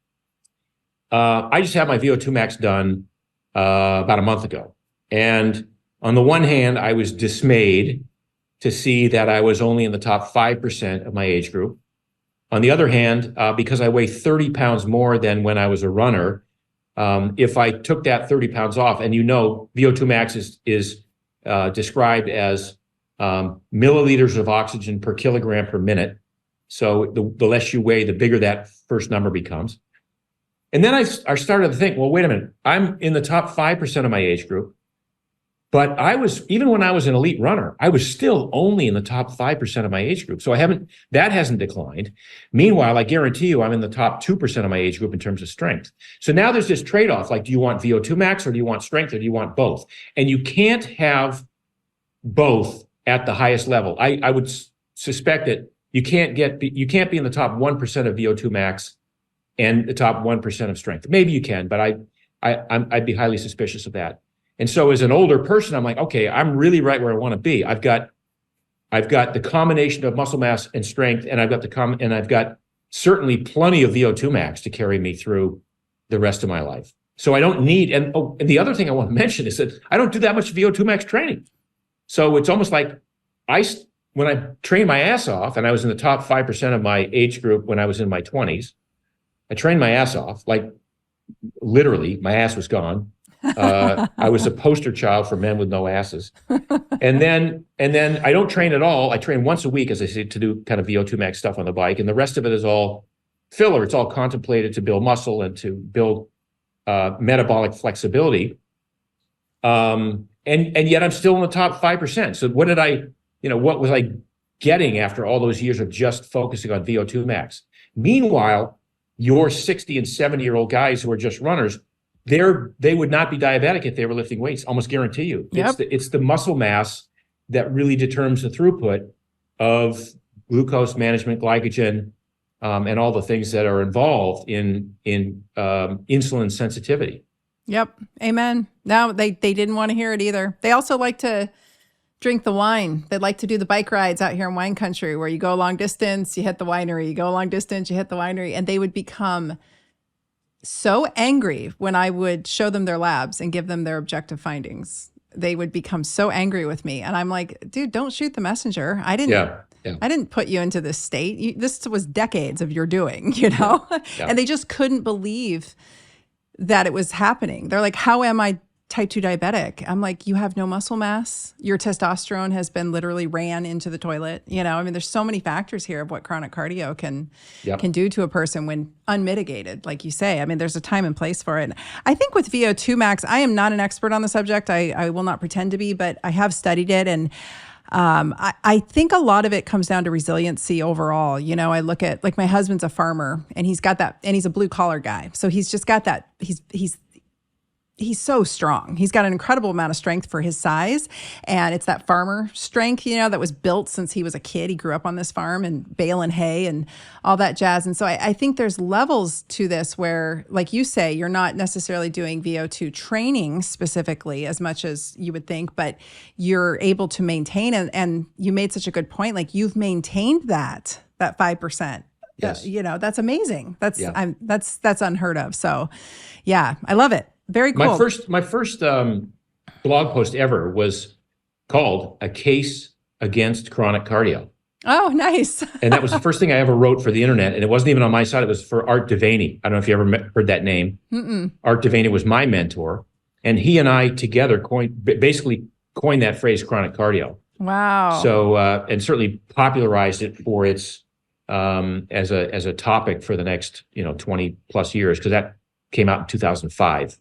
I just had my VO2 max done about a month ago. And on the one hand, I was dismayed to see that I was only in the top 5% of my age group. On the other hand, because I weigh 30 pounds more than when I was a runner, if I took that 30 pounds off, and VO2 max is described as milliliters of oxygen per kilogram per minute. So the less you weigh, the bigger that first number becomes. And then I started to think, well, wait a minute, I'm in the top 5% of my age group, but even when I was an elite runner, I was still only in the top 5% of my age group. So that hasn't declined. Meanwhile, I guarantee you I'm in the top 2% of my age group in terms of strength. So now there's this trade-off, like, do you want VO2 max or do you want strength or do you want both? And you can't have both at the highest level. I would suspect that you can't be in the top 1% of VO2 max and the top 1% of strength. Maybe you can, but I'd be highly suspicious of that. And so as an older person, I'm like, okay, I'm really right where I want to be. I've got the combination of muscle mass and strength, and I've got certainly plenty of VO2 max to carry me through the rest of my life. So I don't need, and the other thing I want to mention is that I don't do that much VO2 max training. So it's almost like when I trained my ass off, and I was in the top 5% of my age group when I was in my 20s, I trained my ass off, like literally my ass was gone. I was a poster child for men with no asses. And then I don't train at all. I train once a week, as I say, to do kind of VO2 max stuff on the bike. And the rest of it is all filler. It's all contemplated to build muscle and to build metabolic flexibility. And yet I'm still in the top 5%. So what was I getting after all those years of just focusing on VO2 max? Meanwhile, your 60 and 70-year-old guys who are just runners, they would not be diabetic if they were lifting weights, almost guarantee you. Yep. It's the muscle mass that really determines the throughput of glucose management, glycogen, and all the things that are involved in insulin sensitivity. Yep. Amen. No, they didn't want to hear it either. They also like to drink the wine. They like to do the bike rides out here in wine country where you go a long distance, you hit the winery, you go a long distance, you hit the winery. And they would become so angry when I would show them their labs and give them their objective findings. They would become so angry with me. And I'm like, dude, don't shoot the messenger. I didn't put you into this state. This was decades of your doing, Yeah. And they just couldn't believe that it was happening. They're like, how am I type 2 diabetic? I'm like, you have no muscle mass. Your testosterone has been literally ran into the toilet. I mean, there's so many factors here of what chronic cardio can do to a person when unmitigated, like you say. I mean, there's a time and place for it. I think with VO2 max, I am not an expert on the subject. I will not pretend to be, but I have studied it. And I think a lot of it comes down to resiliency overall. I look at, like, my husband's a farmer and he's got that, and he's a blue collar guy. So he's just got that, he's so strong. He's got an incredible amount of strength for his size. And it's that farmer strength, that was built since he was a kid. He grew up on this farm and baling hay and all that jazz. And so I think there's levels to this where, like you say, you're not necessarily doing VO2 training specifically as much as you would think, but you're able to maintain. And you made such a good point. Like, you've maintained that 5%. Yes. That's amazing. That's unheard of. So yeah, I love it. Very cool. My first blog post ever was called "A Case Against Chronic Cardio." Oh, nice. And that was the first thing I ever wrote for the internet. And it wasn't even on my site. It was for Art Devaney. I don't know if you ever heard that name. Mm-mm. Art Devaney was my mentor. And he and I together basically coined that phrase, chronic cardio. Wow. So, and certainly popularized it for its, as a topic for the next, 20 plus years, because that came out in 2005.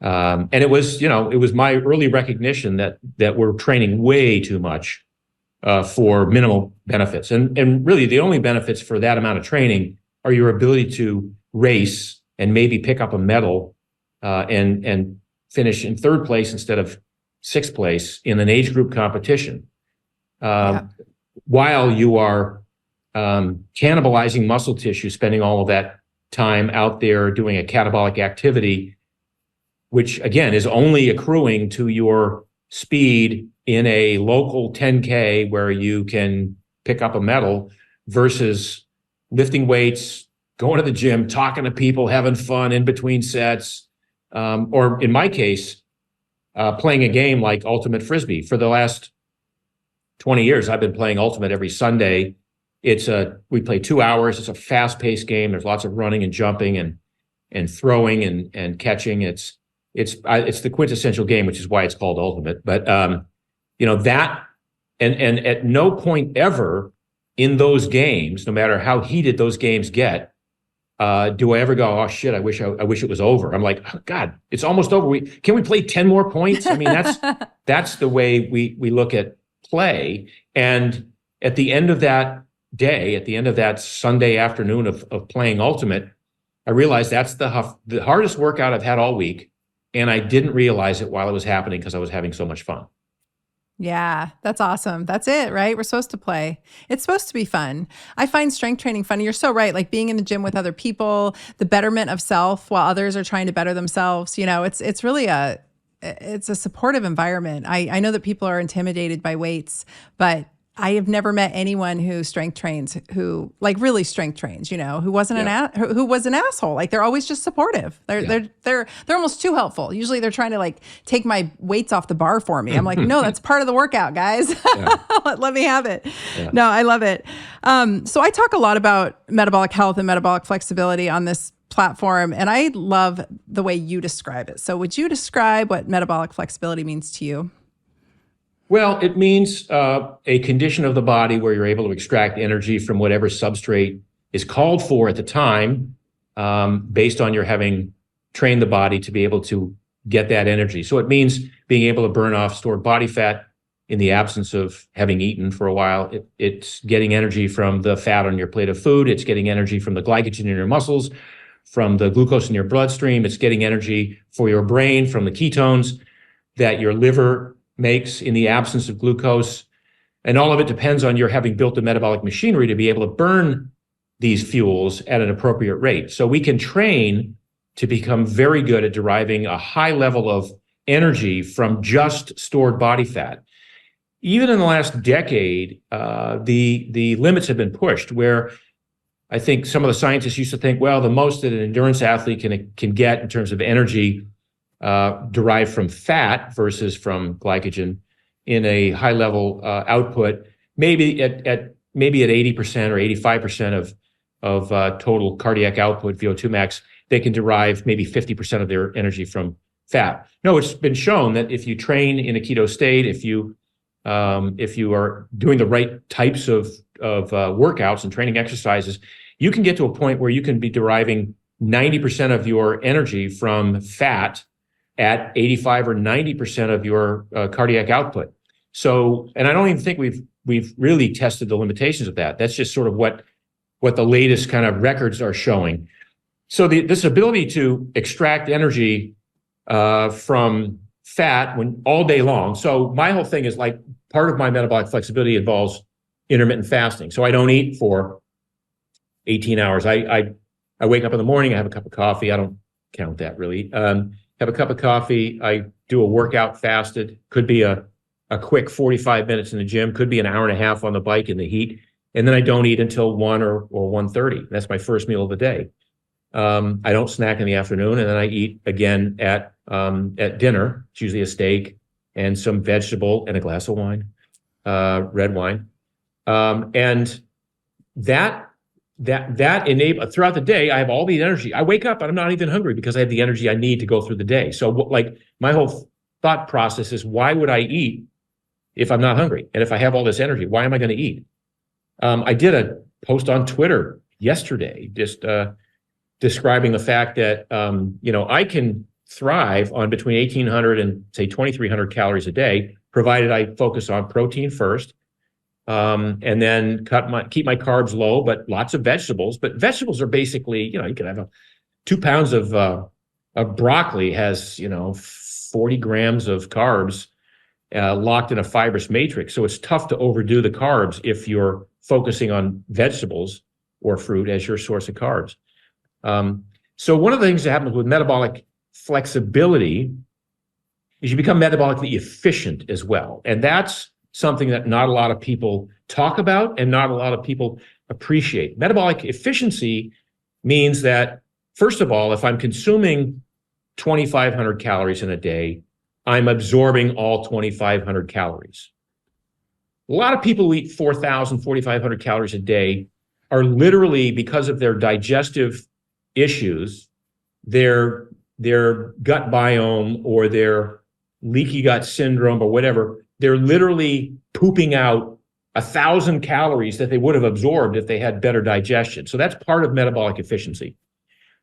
And it was my early recognition that we're training way too much for minimal benefits. And really the only benefits for that amount of training are your ability to race and maybe pick up a medal and finish in third place instead of sixth place in an age group competition. While you are cannibalizing muscle tissue, spending all of that time out there doing a catabolic activity, which again is only accruing to your speed in a local 10K where you can pick up a medal, versus lifting weights, going to the gym, talking to people, having fun in between sets, or in my case, playing a game like Ultimate Frisbee. For the last 20 years, I've been playing Ultimate every Sunday. We play 2 hours. It's a fast-paced game. There's lots of running and jumping and throwing and catching. It's the quintessential game, which is why it's called Ultimate. But that, and at no point ever in those games, no matter how heated those games get, do I ever go, oh shit, I wish it was over. I'm like, oh, God, it's almost over. Can we play 10 more points? I mean, that's the way we look at play. And at the end of that day, at the end of that Sunday afternoon of playing Ultimate, I realized that's the hardest workout I've had all week. And I didn't realize it while it was happening because I was having so much fun. Yeah, that's awesome. That's it, right? We're supposed to play. It's supposed to be fun. I find strength training fun. You're so right. Like being in the gym with other people, the betterment of self while others are trying to better themselves. It's really it's a supportive environment. I know that people are intimidated by weights, but I have never met anyone who strength trains, who like really strength trains, who wasn't who was an asshole. Like they're always just supportive. They're almost too helpful. Usually they're trying to like take my weights off the bar for me. I'm like, no, that's part of the workout, guys. Let me have it. Yeah. No, I love it. So I talk a lot about metabolic health and metabolic flexibility on this platform, and I love the way you describe it. So would you describe what metabolic flexibility means to you? Well, it means a condition of the body where you're able to extract energy from whatever substrate is called for at the time, based on your having trained the body to be able to get that energy. So it means being able to burn off stored body fat in the absence of having eaten for a while. It's getting energy from the fat on your plate of food. It's getting energy from the glycogen in your muscles, from the glucose in your bloodstream. It's getting energy for your brain from the ketones that your liver makes in the absence of glucose. And all of it depends on your having built the metabolic machinery to be able to burn these fuels at an appropriate rate. So we can train to become very good at deriving a high level of energy from just stored body fat. Even in the last decade, the limits have been pushed, where I think some of the scientists used to think, well, the most that an endurance athlete can get in terms of energy derived from fat versus from glycogen in a high level output, maybe at 80% or 85% of total cardiac output, VO2 max, they can derive maybe 50% of their energy from fat. No, it's been shown that if you train in a keto state, if you are doing the right types of workouts and training exercises, you can get to a point where you can be deriving 90% of your energy from fat at 85 or 90% of your cardiac output. So, and I don't even think we've really tested the limitations of that. That's just sort of what the latest kind of records are showing. So this ability to extract energy from fat when all day long. So my whole thing is like part of my metabolic flexibility involves intermittent fasting. So I don't eat for 18 hours. I wake up in the morning, I have a cup of coffee. I don't count that really. Have a cup of coffee. I do a workout fasted. Could be a quick 45 minutes in the gym. Could be an hour and a half on the bike in the heat. And then I don't eat until 1 or 1:30. That's my first meal of the day. I don't snack in the afternoon, and then I eat again at dinner. It's usually a steak and some vegetable and a glass of wine, red wine. And that enable throughout the day, I have all the energy. I wake up and I'm not even hungry because I have the energy I need to go through the day. So like my whole thought process is, why would I eat if I'm not hungry? And if I have all this energy, why am I going to eat? I did a post on Twitter yesterday, just describing the fact that, I can thrive on between 1,800 and say 2,300 calories a day, provided I focus on protein first. And then keep my carbs low, but lots of vegetables. But vegetables are basically, you can have 2 pounds of broccoli has, 40 grams of carbs locked in a fibrous matrix. So it's tough to overdo the carbs if you're focusing on vegetables or fruit as your source of carbs. So one of the things that happens with metabolic flexibility is you become metabolically efficient as well. And that's something that not a lot of people talk about and not a lot of people appreciate. Metabolic efficiency means that, first of all, if I'm consuming 2,500 calories in a day, I'm absorbing all 2,500 calories. A lot of people who eat 4,000, 4,500 calories a day are literally, because of their digestive issues, their gut biome or their leaky gut syndrome or whatever, they're literally pooping out 1,000 calories that they would have absorbed if they had better digestion. So that's part of metabolic efficiency.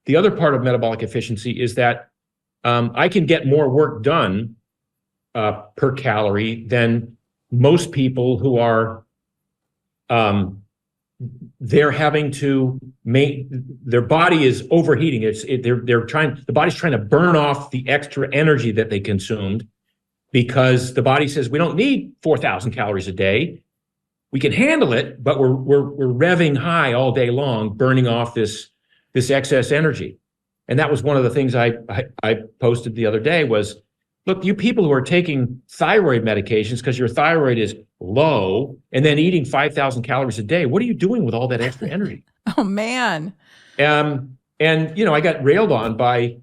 The other part of metabolic efficiency is that I can get more work done per calorie than most people who are they're having to make, their body is overheating. The body's trying to burn off the extra energy that they consumed because the body says we don't need 4,000 calories a day. We can handle it, but we're revving high all day long, burning off this excess energy. And that was one of the things I posted the other day was, look, you people who are taking thyroid medications because your thyroid is low and then eating 5,000 calories a day, what are you doing with all that extra energy? Oh, man. And, I got railed on by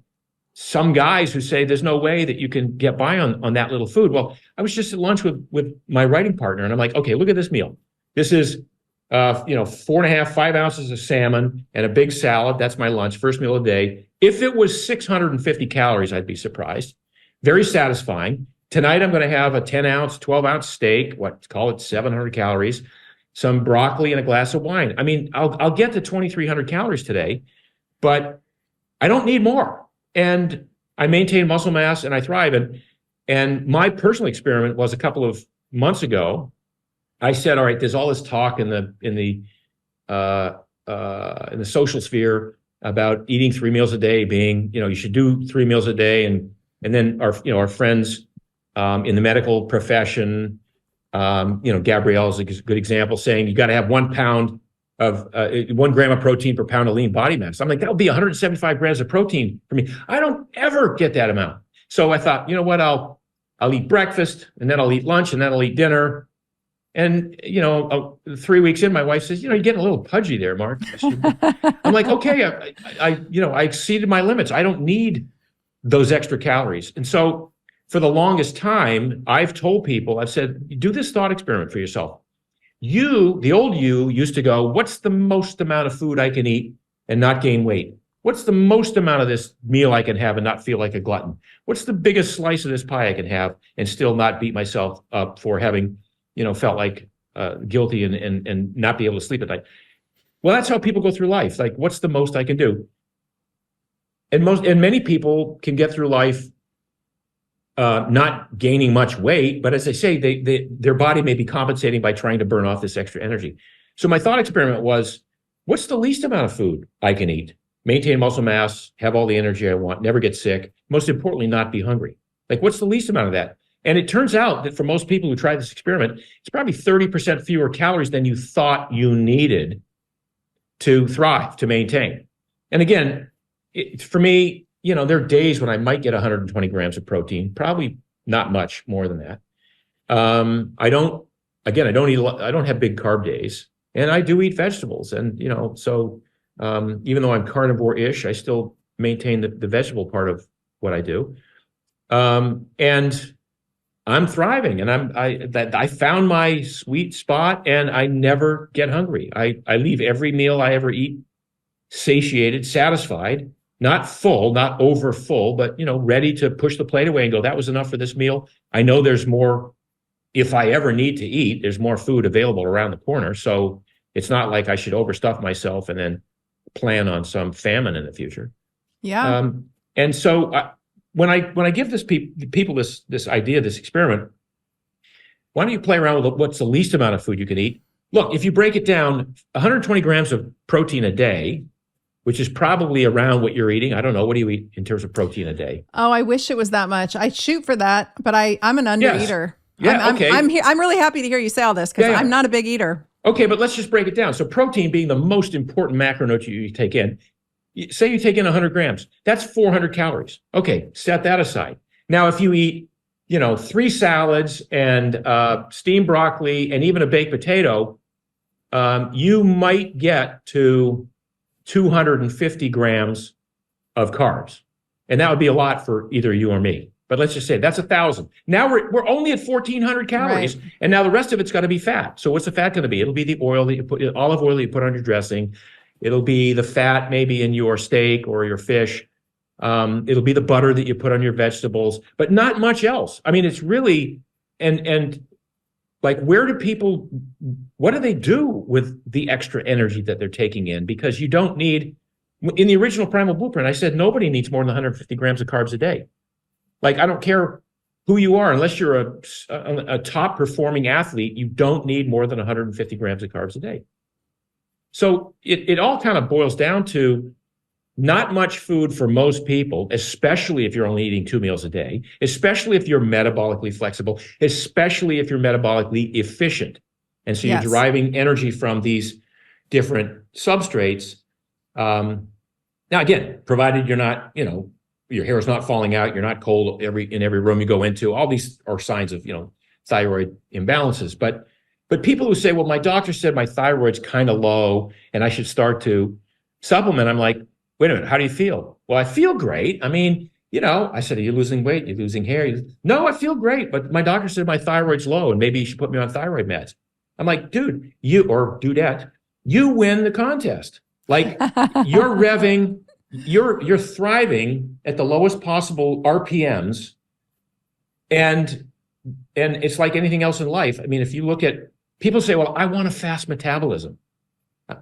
some guys who say there's no way that you can get by on that little food. Well, I was just at lunch with my writing partner, and I'm like, okay, look at this meal. This is, 4.5, 5 ounces of salmon and a big salad. That's my lunch, first meal of the day. If it was 650 calories, I'd be surprised. Very satisfying. Tonight, I'm going to have a 10-ounce, 12-ounce steak, call it 700 calories, some broccoli and a glass of wine. I mean, I'll get to 2,300 calories today, but I don't need more. And I maintain muscle mass and I thrive. And my personal experiment was a couple of months ago. I said, all right, there's all this talk in the social sphere about eating 3 meals a day, being, you should do 3 meals a day. And then our friends in the medical profession, Gabrielle is a good example, saying you got to have 1 pound of 1 gram of protein per pound of lean body mass. I'm like, that would be 175 grams of protein for me. I don't ever get that amount. So I thought, you know what, I'll eat breakfast and then I'll eat lunch and then I'll eat dinner. And, 3 weeks in, my wife says, you're getting a little pudgy there, Mark. I'm like, okay, I exceeded my limits. I don't need those extra calories. And so for the longest time, I've told people, I've said, do this thought experiment for yourself. The old you used to go, what's the most amount of food I can eat and not gain weight? What's the most amount of this meal I can have and not feel like a glutton? What's the biggest slice of this pie I can have and still not beat myself up for having, felt like guilty and not be able to sleep at night? Well, that's how people go through life. Like, what's the most I can do? And many people can get through life not gaining much weight, but as I say, their body may be compensating by trying to burn off this extra energy. So my thought experiment was, what's the least amount of food I can eat, maintain muscle mass, have all the energy I want, never get sick, most importantly, not be hungry? Like, what's the least amount of that? And it turns out that for most people who try this experiment, it's probably 30% fewer calories than you thought you needed to thrive, to maintain. And again, for me, there are days when I might get 120 grams of protein, probably not much more than that. I don't have big carb days, and I do eat vegetables. And, so even though I'm carnivore-ish, I still maintain the vegetable part of what I do. And I'm thriving, and I found my sweet spot, and I never get hungry. I leave every meal I ever eat satiated, satisfied, not full, not over full, but ready to push the plate away and go, that was enough for this meal. I know there's more. If I ever need to eat, there's more food available around the corner. So it's not like I should overstuff myself and then plan on some famine in the future. Yeah. And so when I give people this idea, this experiment, why don't you play around with what's the least amount of food you can eat? Look, if you break it down, 120 grams of protein a day, which is probably around what you're eating. I don't know. What do you eat in terms of protein a day? Oh, I wish it was that much. I shoot for that, but I'm an undereater. Yeah, okay. I'm really happy to hear you say all this because I'm not a big eater. Okay, but let's just break it down. So protein being the most important macronutrient you take in, say you take in 100 grams, that's 400 calories. Okay, set that aside. Now, if you eat, 3 salads and steamed broccoli and even a baked potato, you might get to 250 grams of carbs. And that would be a lot for either you or me. But let's just say that's 1,000. Now we're only at 1,400 calories. Right. And now the rest of it's got to be fat. So what's the fat going to be? It'll be the oil that you put, olive oil that you put on your dressing. It'll be the fat maybe in your steak or your fish. It'll be the butter that you put on your vegetables, but not much else. I mean, it's really, and like, what do they do with the extra energy that they're taking in? Because you don't need, in the original Primal Blueprint, I said nobody needs more than 150 grams of carbs a day. Like, I don't care who you are, unless you're a top performing athlete, you don't need more than 150 grams of carbs a day. So it all kind of boils down to, not much food for most people, especially if you're only eating 2 meals a day, especially if you're metabolically flexible, especially if you're metabolically efficient. And so you're deriving energy from these different substrates. Now, again, provided you're not, your hair is not falling out, you're not cold in every room you go into. All these are signs of, thyroid imbalances. But people who say, well, my doctor said my thyroid's kind of low and I should start to supplement. I'm like, wait a minute, how do you feel? Well, I feel great. I mean, I said, are you losing weight? You're losing hair? No, I feel great. But my doctor said my thyroid's low and maybe you should put me on thyroid meds. I'm like, dude, dudette, you win the contest. Like you're revving, you're thriving at the lowest possible RPMs. And it's like anything else in life. I mean, if you look at, people say, well, I want a fast metabolism.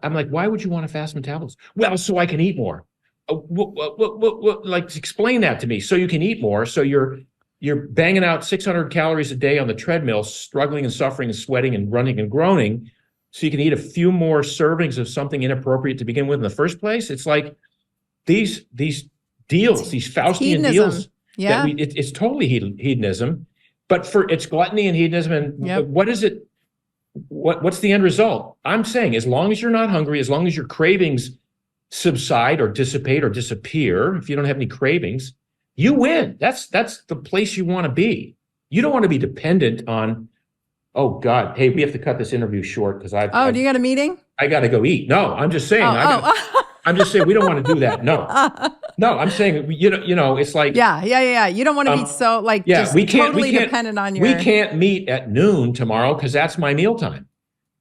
I'm like, why would you want a fast metabolism? Well, so I can eat more. Like, explain that to me. So you can eat more. So you're banging out 600 calories a day on the treadmill, struggling and suffering and sweating and running and groaning, so you can eat a few more servings of something inappropriate to begin with in the first place. It's like these deals, these Faustian deals. Yeah, it's totally hedonism, but it's gluttony and hedonism. And what is it? What's the end result? I'm saying, as long as you're not hungry, as long as your cravings subside or dissipate or disappear, if you don't have any cravings, you win. That's the place you want to be. You don't want to be dependent on, oh God, hey, we have to cut this interview short because do you got a meeting? I got to go eat. No, I'm just saying. I'm just saying we don't want to do that. No, I'm saying, it's like. Yeah. You don't want to be so totally dependent on your. We can't meet at noon tomorrow because that's my mealtime.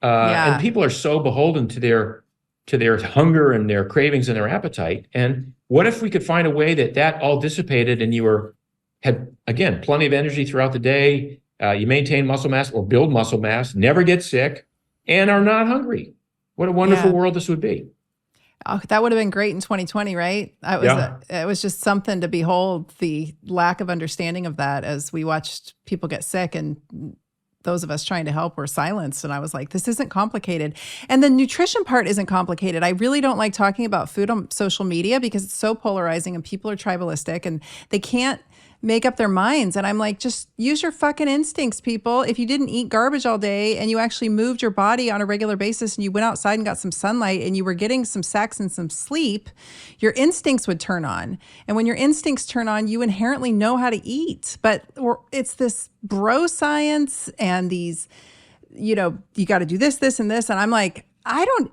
And people are so beholden to their hunger and their cravings and their appetite. And what if we could find a way that all dissipated and you had, again, plenty of energy throughout the day, you maintain muscle mass or build muscle mass, never get sick, and are not hungry. What a wonderful world this would be. Oh, that would have been great in 2020, right? It was just something to behold, the lack of understanding of that as we watched people get sick and those of us trying to help were silenced. And I was like, this isn't complicated. And the nutrition part isn't complicated. I really don't like talking about food on social media because it's so polarizing and people are tribalistic and they can't make up their minds. And I'm like, just use your fucking instincts, people. If you didn't eat garbage all day and you actually moved your body on a regular basis and you went outside and got some sunlight and you were getting some sex and some sleep, your instincts would turn on. And when your instincts turn on, you inherently know how to eat. But it's this bro science and these, you got to do this, this, and this. And I'm like, I don't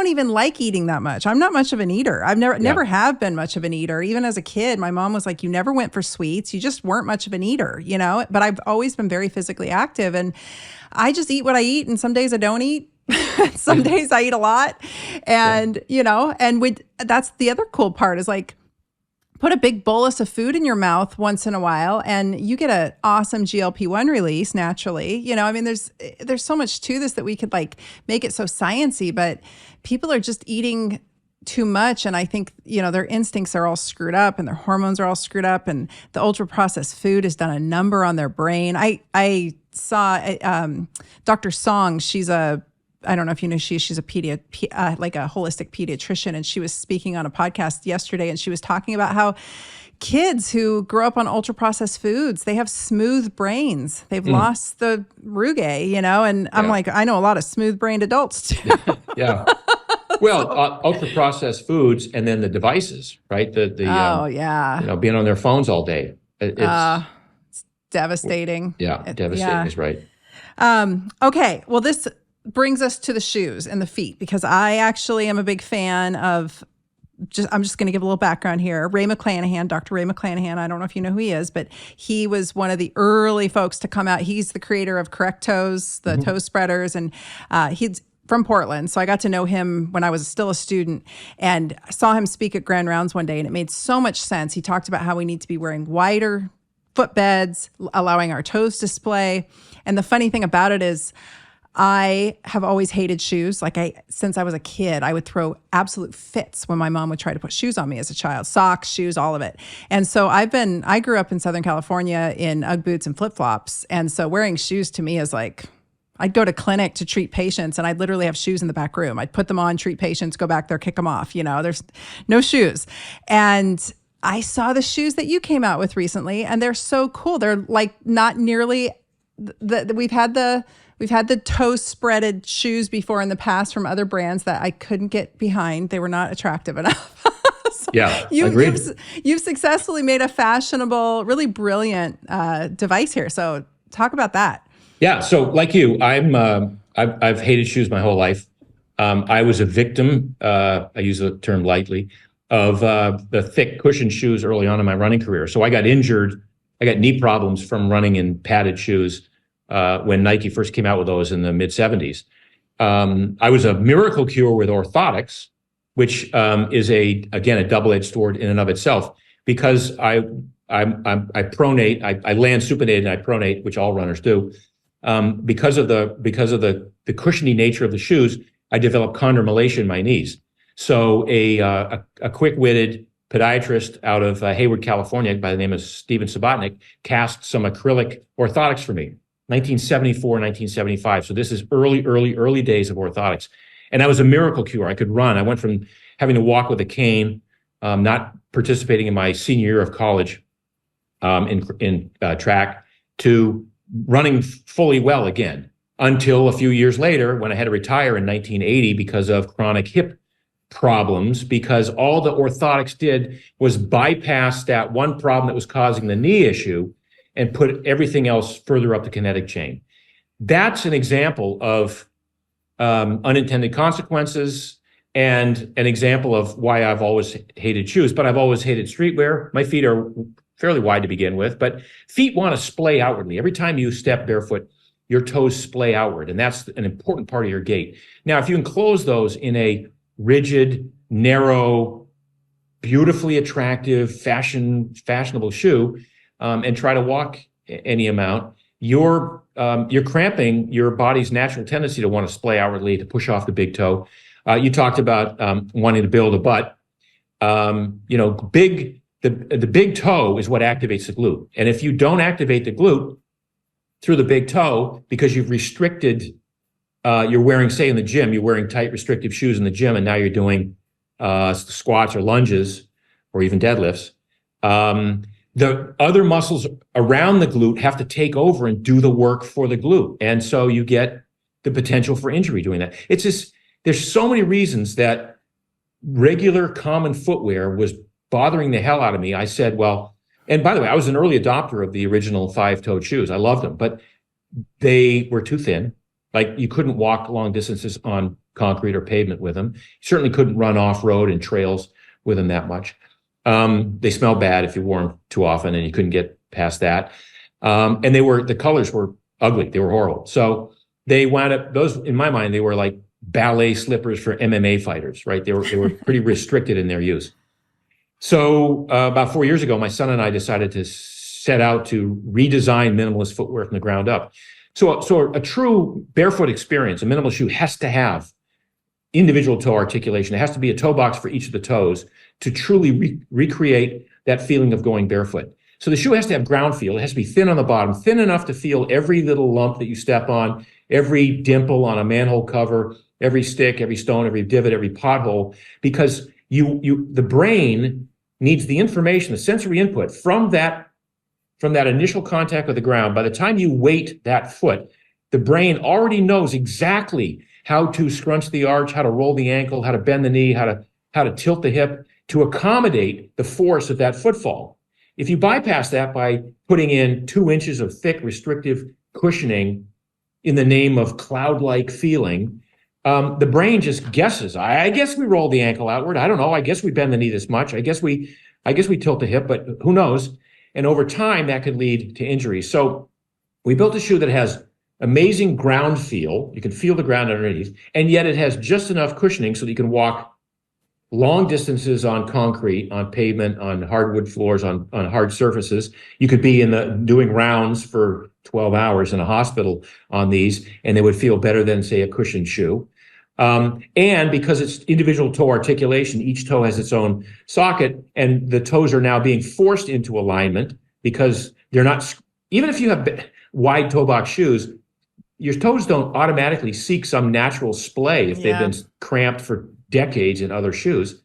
even like eating that much. I'm not much of an eater. I've never have been much of an eater. Even as a kid, my mom was like, you never went for sweets. You just weren't much of an eater, but I've always been very physically active and I just eat what I eat. And some days I don't eat. Some days I eat a lot. And, that's the other cool part is like, put a big bolus of food in your mouth once in a while and you get an awesome GLP-1 release naturally. There's so much to this that we could like make it so sciencey, but people are just eating too much. And I think, their instincts are all screwed up and their hormones are all screwed up and the ultra processed food has done a number on their brain. I saw Dr. Song, I don't know if you know, she's a like a holistic pediatrician, and she was speaking on a podcast yesterday, and she was talking about how kids who grow up on ultra processed foods, they have smooth brains. They've lost the rugae, and I'm like, I know a lot of smooth brained adults too. Yeah. Well, ultra processed foods and then the devices, right? Being on their phones all day. It's devastating. Yeah, devastating is right. Okay, well, this brings us to the shoes and the feet, because I actually am a big fan of I'm just going to give a little background here. Ray McClanahan, Dr. Ray McClanahan, I don't know if you know who he is, but he was one of the early folks to come out. He's the creator of Correct Toes, the toe spreaders, and he's from Portland. So I got to know him when I was still a student and I saw him speak at Grand Rounds one day, and it made so much sense. He talked about how we need to be wearing wider footbeds, allowing our toes to splay. And the funny thing about it is, I have always hated shoes. Since I was a kid, I would throw absolute fits when my mom would try to put shoes on me as a child, socks, shoes, all of it. And so I grew up in Southern California in Ugg boots and flip-flops. And so wearing shoes to me is like, I'd go to clinic to treat patients and I'd literally have shoes in the back room. I'd put them on, treat patients, go back there, kick them off. There's no shoes. And I saw the shoes that you came out with recently and they're so cool. They're like not nearly we've had the toe spreaded shoes before in the past from other brands that I couldn't get behind. They were not attractive enough. Yeah, you've successfully made a fashionable, really brilliant device here. So talk about that. Yeah. So like you, I've hated shoes my whole life. I was a victim, I use the term lightly, of the thick cushioned shoes early on in my running career. So I got injured. I got knee problems from running in padded shoes when Nike first came out with those in the mid 70s. I was a miracle cure with orthotics, which is a double-edged sword in and of itself, because I pronate, I land supinated and I pronate, which all runners do. Because of the cushiony nature of the shoes, I developed chondromalacia in my knees. So a quick-witted podiatrist out of Hayward, California, by the name of Steven Subotnick, cast some acrylic orthotics for me, 1974, 1975. So this is early days of orthotics. And I was a miracle cure. I could run. I went from having to walk with a cane, not participating in my senior year of college in track, to running fully well again, until a few years later when I had to retire in 1980 because of chronic hip problems, because all the orthotics did was bypass that one problem that was causing the knee issue and put everything else further up the kinetic chain. That's an example of unintended consequences and an example of why I've always hated shoes, but I've always hated streetwear. My feet are fairly wide to begin with, but feet want to splay outwardly. Every time you step barefoot, your toes splay outward, and that's an important part of your gait. Now, if you enclose those in a rigid, narrow, beautifully attractive, fashionable shoe, and try to walk any amount, you're cramping your body's natural tendency to want to splay outwardly, to push off the big toe. You talked about wanting to build a butt. The big toe is what activates the glute. And if you don't activate the glute through the big toe because you've restricted, you're wearing, say in the gym, you're wearing tight restrictive shoes in the gym, and now you're doing squats or lunges or even deadlifts, the other muscles around the glute have to take over and do the work for the glute. And so you get the potential for injury doing that. It's just, there's so many reasons that regular common footwear was bothering the hell out of me. I said, well, and by the way, I was an early adopter of the original 5-toed shoes. I loved them, but they were too thin. Like, you couldn't walk long distances on concrete or pavement with them. You certainly couldn't run off-road and trails with them that much. They smelled bad if you wore them too often, and you couldn't get past that. And the colors were ugly. They were horrible. So they wound up, those, in my mind, they were like ballet slippers for MMA fighters, right? They were pretty restricted in their use. So about 4 years ago, my son and I decided to set out to redesign minimalist footwear from the ground up. So a true barefoot experience, a minimal shoe, has to have individual toe articulation. It has to be a toe box for each of the toes to truly recreate that feeling of going barefoot. So the shoe has to have ground feel. It has to be thin on the bottom, thin enough to feel every little lump that you step on, every dimple on a manhole cover, every stick, every stone, every divot, every pothole, because the brain needs the information, the sensory input from that initial contact with the ground. By the time you weight that foot, the brain already knows exactly how to scrunch the arch, how to roll the ankle, how to bend the knee, how to tilt the hip to accommodate the force of that footfall. If you bypass that by putting in 2 inches of thick restrictive cushioning in the name of cloud-like feeling, the brain just guesses. I guess we roll the ankle outward. I don't know. I guess we bend the knee this much. I guess we tilt the hip, but who knows? And over time, that could lead to injury. So we built a shoe that has amazing ground feel. You can feel the ground underneath, and yet it has just enough cushioning so that you can walk long distances on concrete, on pavement, on hardwood floors, on hard surfaces. You could be doing rounds for 12 hours in a hospital on these, and they would feel better than, say, a cushioned shoe. And because it's individual toe articulation, each toe has its own socket, and the toes are now being forced into alignment because they're not, even if you have wide toe box shoes, your toes don't automatically seek some natural splay if they've been cramped for decades in other shoes.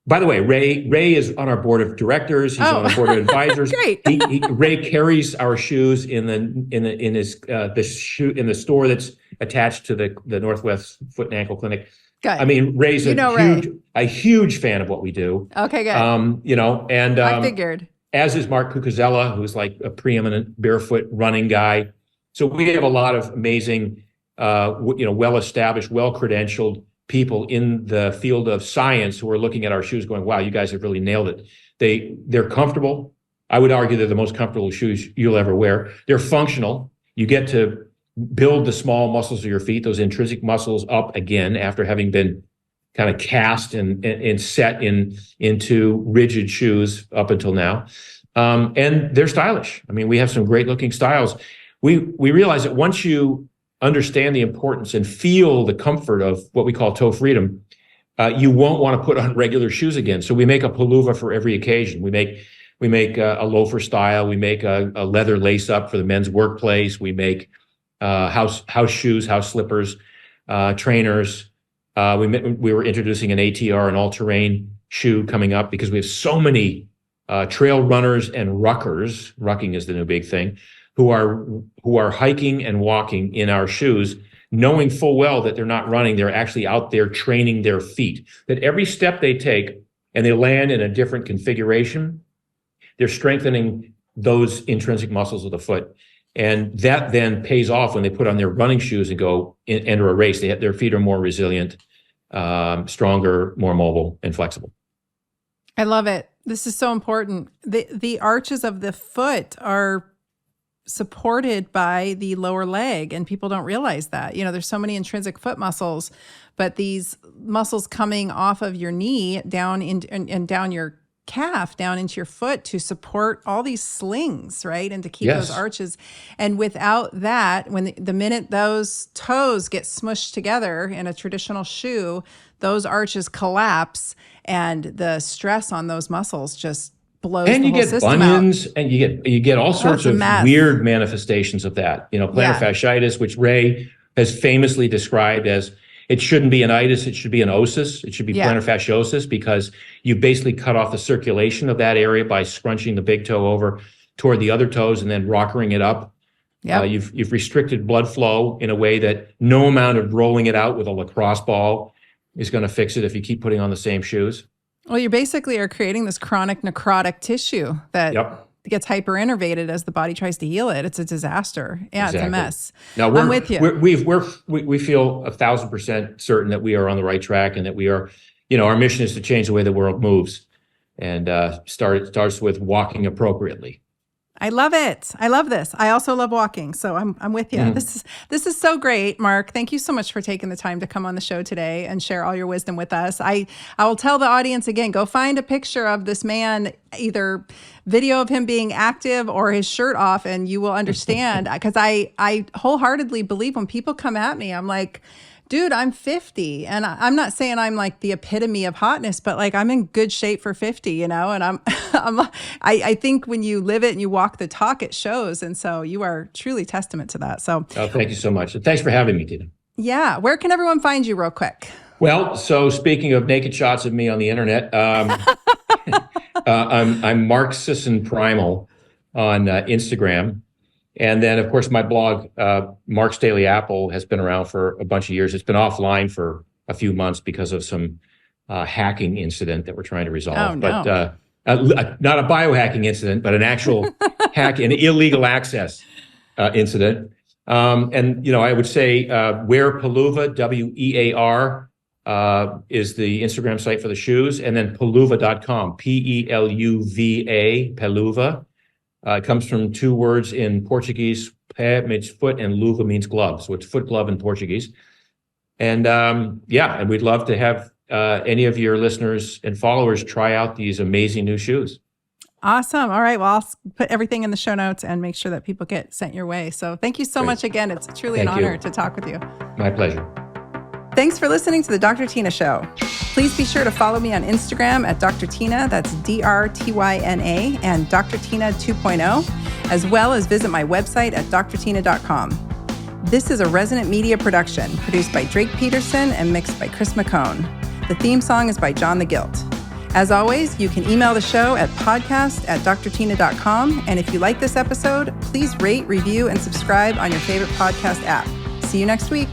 By the way, Ray is on our board of directors. He's on our board of advisors. Great. Ray carries our shoes in the store that's attached to the Northwest Foot and Ankle Clinic. Good. I mean, Ray's a huge fan of what we do. Okay, good. I figured. As is Mark Cucuzella, who's like a preeminent barefoot running guy. So we have a lot of amazing, well-established, well-credentialed people in the field of science who are looking at our shoes going, wow, you guys have really nailed it. They're comfortable. I would argue they're the most comfortable shoes you'll ever wear. They're functional. You get to build the small muscles of your feet, those intrinsic muscles, up again after having been kind of cast and set into rigid shoes up until now. And they're stylish. I mean, we have some great looking styles. We realize that once you understand the importance and feel the comfort of what we call toe freedom, you won't want to put on regular shoes again. So we make a palooza for every occasion. We make a loafer style. We make a leather lace up for the men's workplace. We make house shoes, house slippers, trainers. We were introducing an ATR, an all-terrain shoe coming up because we have so many trail runners and ruckers. Rucking is the new big thing. Who are hiking and walking in our shoes, knowing full well that they're not running, they're actually out there training their feet. That every step they take and they land in a different configuration, they're strengthening those intrinsic muscles of the foot. And that then pays off when they put on their running shoes and go enter a race. Their feet are more resilient, stronger, more mobile, and flexible. I love it. This is so important. The arches of the foot are supported by the lower leg, and people don't realize that. There's so many intrinsic foot muscles, but these muscles coming off of your knee down and down your calf, down into your foot to support all these slings, right? And to keep those arches. And without that, when the minute those toes get smushed together in a traditional shoe, those arches collapse and the stress on those muscles just blows and the you whole get system bunions out. and you get all sorts of weird manifestations of that. Plantar fasciitis, which Ray has famously described as it shouldn't be an itis, it should be an osis. It should be plantar fasciosis because you basically cut off the circulation of that area by scrunching the big toe over toward the other toes and then rockering it up. Yep. You've restricted blood flow in a way that no amount of rolling it out with a lacrosse ball is going to fix it if you keep putting on the same shoes. Well, you basically are creating this chronic necrotic tissue that gets hyper-innervated as the body tries to heal it. It's a disaster. Yeah, exactly. It's a mess. Now, I'm with you. We feel 1,000% certain that we are on the right track and that we are, our mission is to change the way the world moves, and starts with walking appropriately. I love it. I love this. I also love walking, so I'm with you. Mm. This is so great, Mark. Thank you so much for taking the time to come on the show today and share all your wisdom with us. I will tell the audience again, go find a picture of this man, either video of him being active or his shirt off, and you will understand. Because I wholeheartedly believe when people come at me, I'm like, dude, I'm 50, and I'm not saying I'm like the epitome of hotness, but like I'm in good shape for 50, and I think when you live it and you walk the talk, it shows. And so you are truly testament to that. So thank you so much. And thanks for having me, Tina. Yeah. Where can everyone find you real quick? Well, so speaking of naked shots of me on the internet, I'm Mark Sisson Primal on Instagram. And then, of course, my blog, Mark's Daily Apple, has been around for a bunch of years. It's been offline for a few months because of some hacking incident that we're trying to resolve. Oh, no. But not a biohacking incident, but an actual an illegal access incident. And, I would say Wear Palooza, WEAR, is the Instagram site for the shoes. And then Palooza.com, PELUVA, Palooza. It comes from two words in Portuguese. Pé means foot and luva means glove. So it's foot glove in Portuguese. And and we'd love to have any of your listeners and followers try out these amazing new shoes. Awesome. All right. Well, I'll put everything in the show notes and make sure that people get sent your way. So thank you so much again. It's truly an honor to talk with you. My pleasure. Thanks for listening to the Dr. Tina Show. Please be sure to follow me on Instagram at Dr. Tina, that's DRTYNA, and Dr. Tina 2.0, as well as visit my website at drtina.com. This is a Resonant Media production, produced by Drake Peterson and mixed by Chris McCone. The theme song is by John the Guilt. As always, you can email the show at podcast@drtina.com. And if you like this episode, please rate, review, and subscribe on your favorite podcast app. See you next week.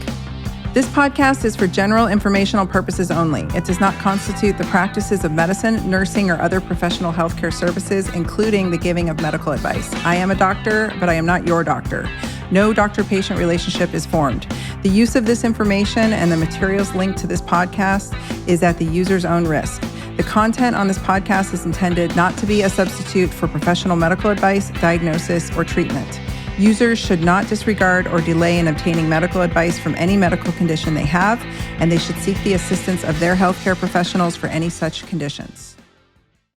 This podcast is for general informational purposes only. It does not constitute the practices of medicine, nursing, or other professional healthcare services, including the giving of medical advice. I am a doctor, but I am not your doctor. No doctor-patient relationship is formed. The use of this information and the materials linked to this podcast is at the user's own risk. The content on this podcast is intended not to be a substitute for professional medical advice, diagnosis, or treatment. Users should not disregard or delay in obtaining medical advice from any medical condition they have, and they should seek the assistance of their healthcare professionals for any such conditions.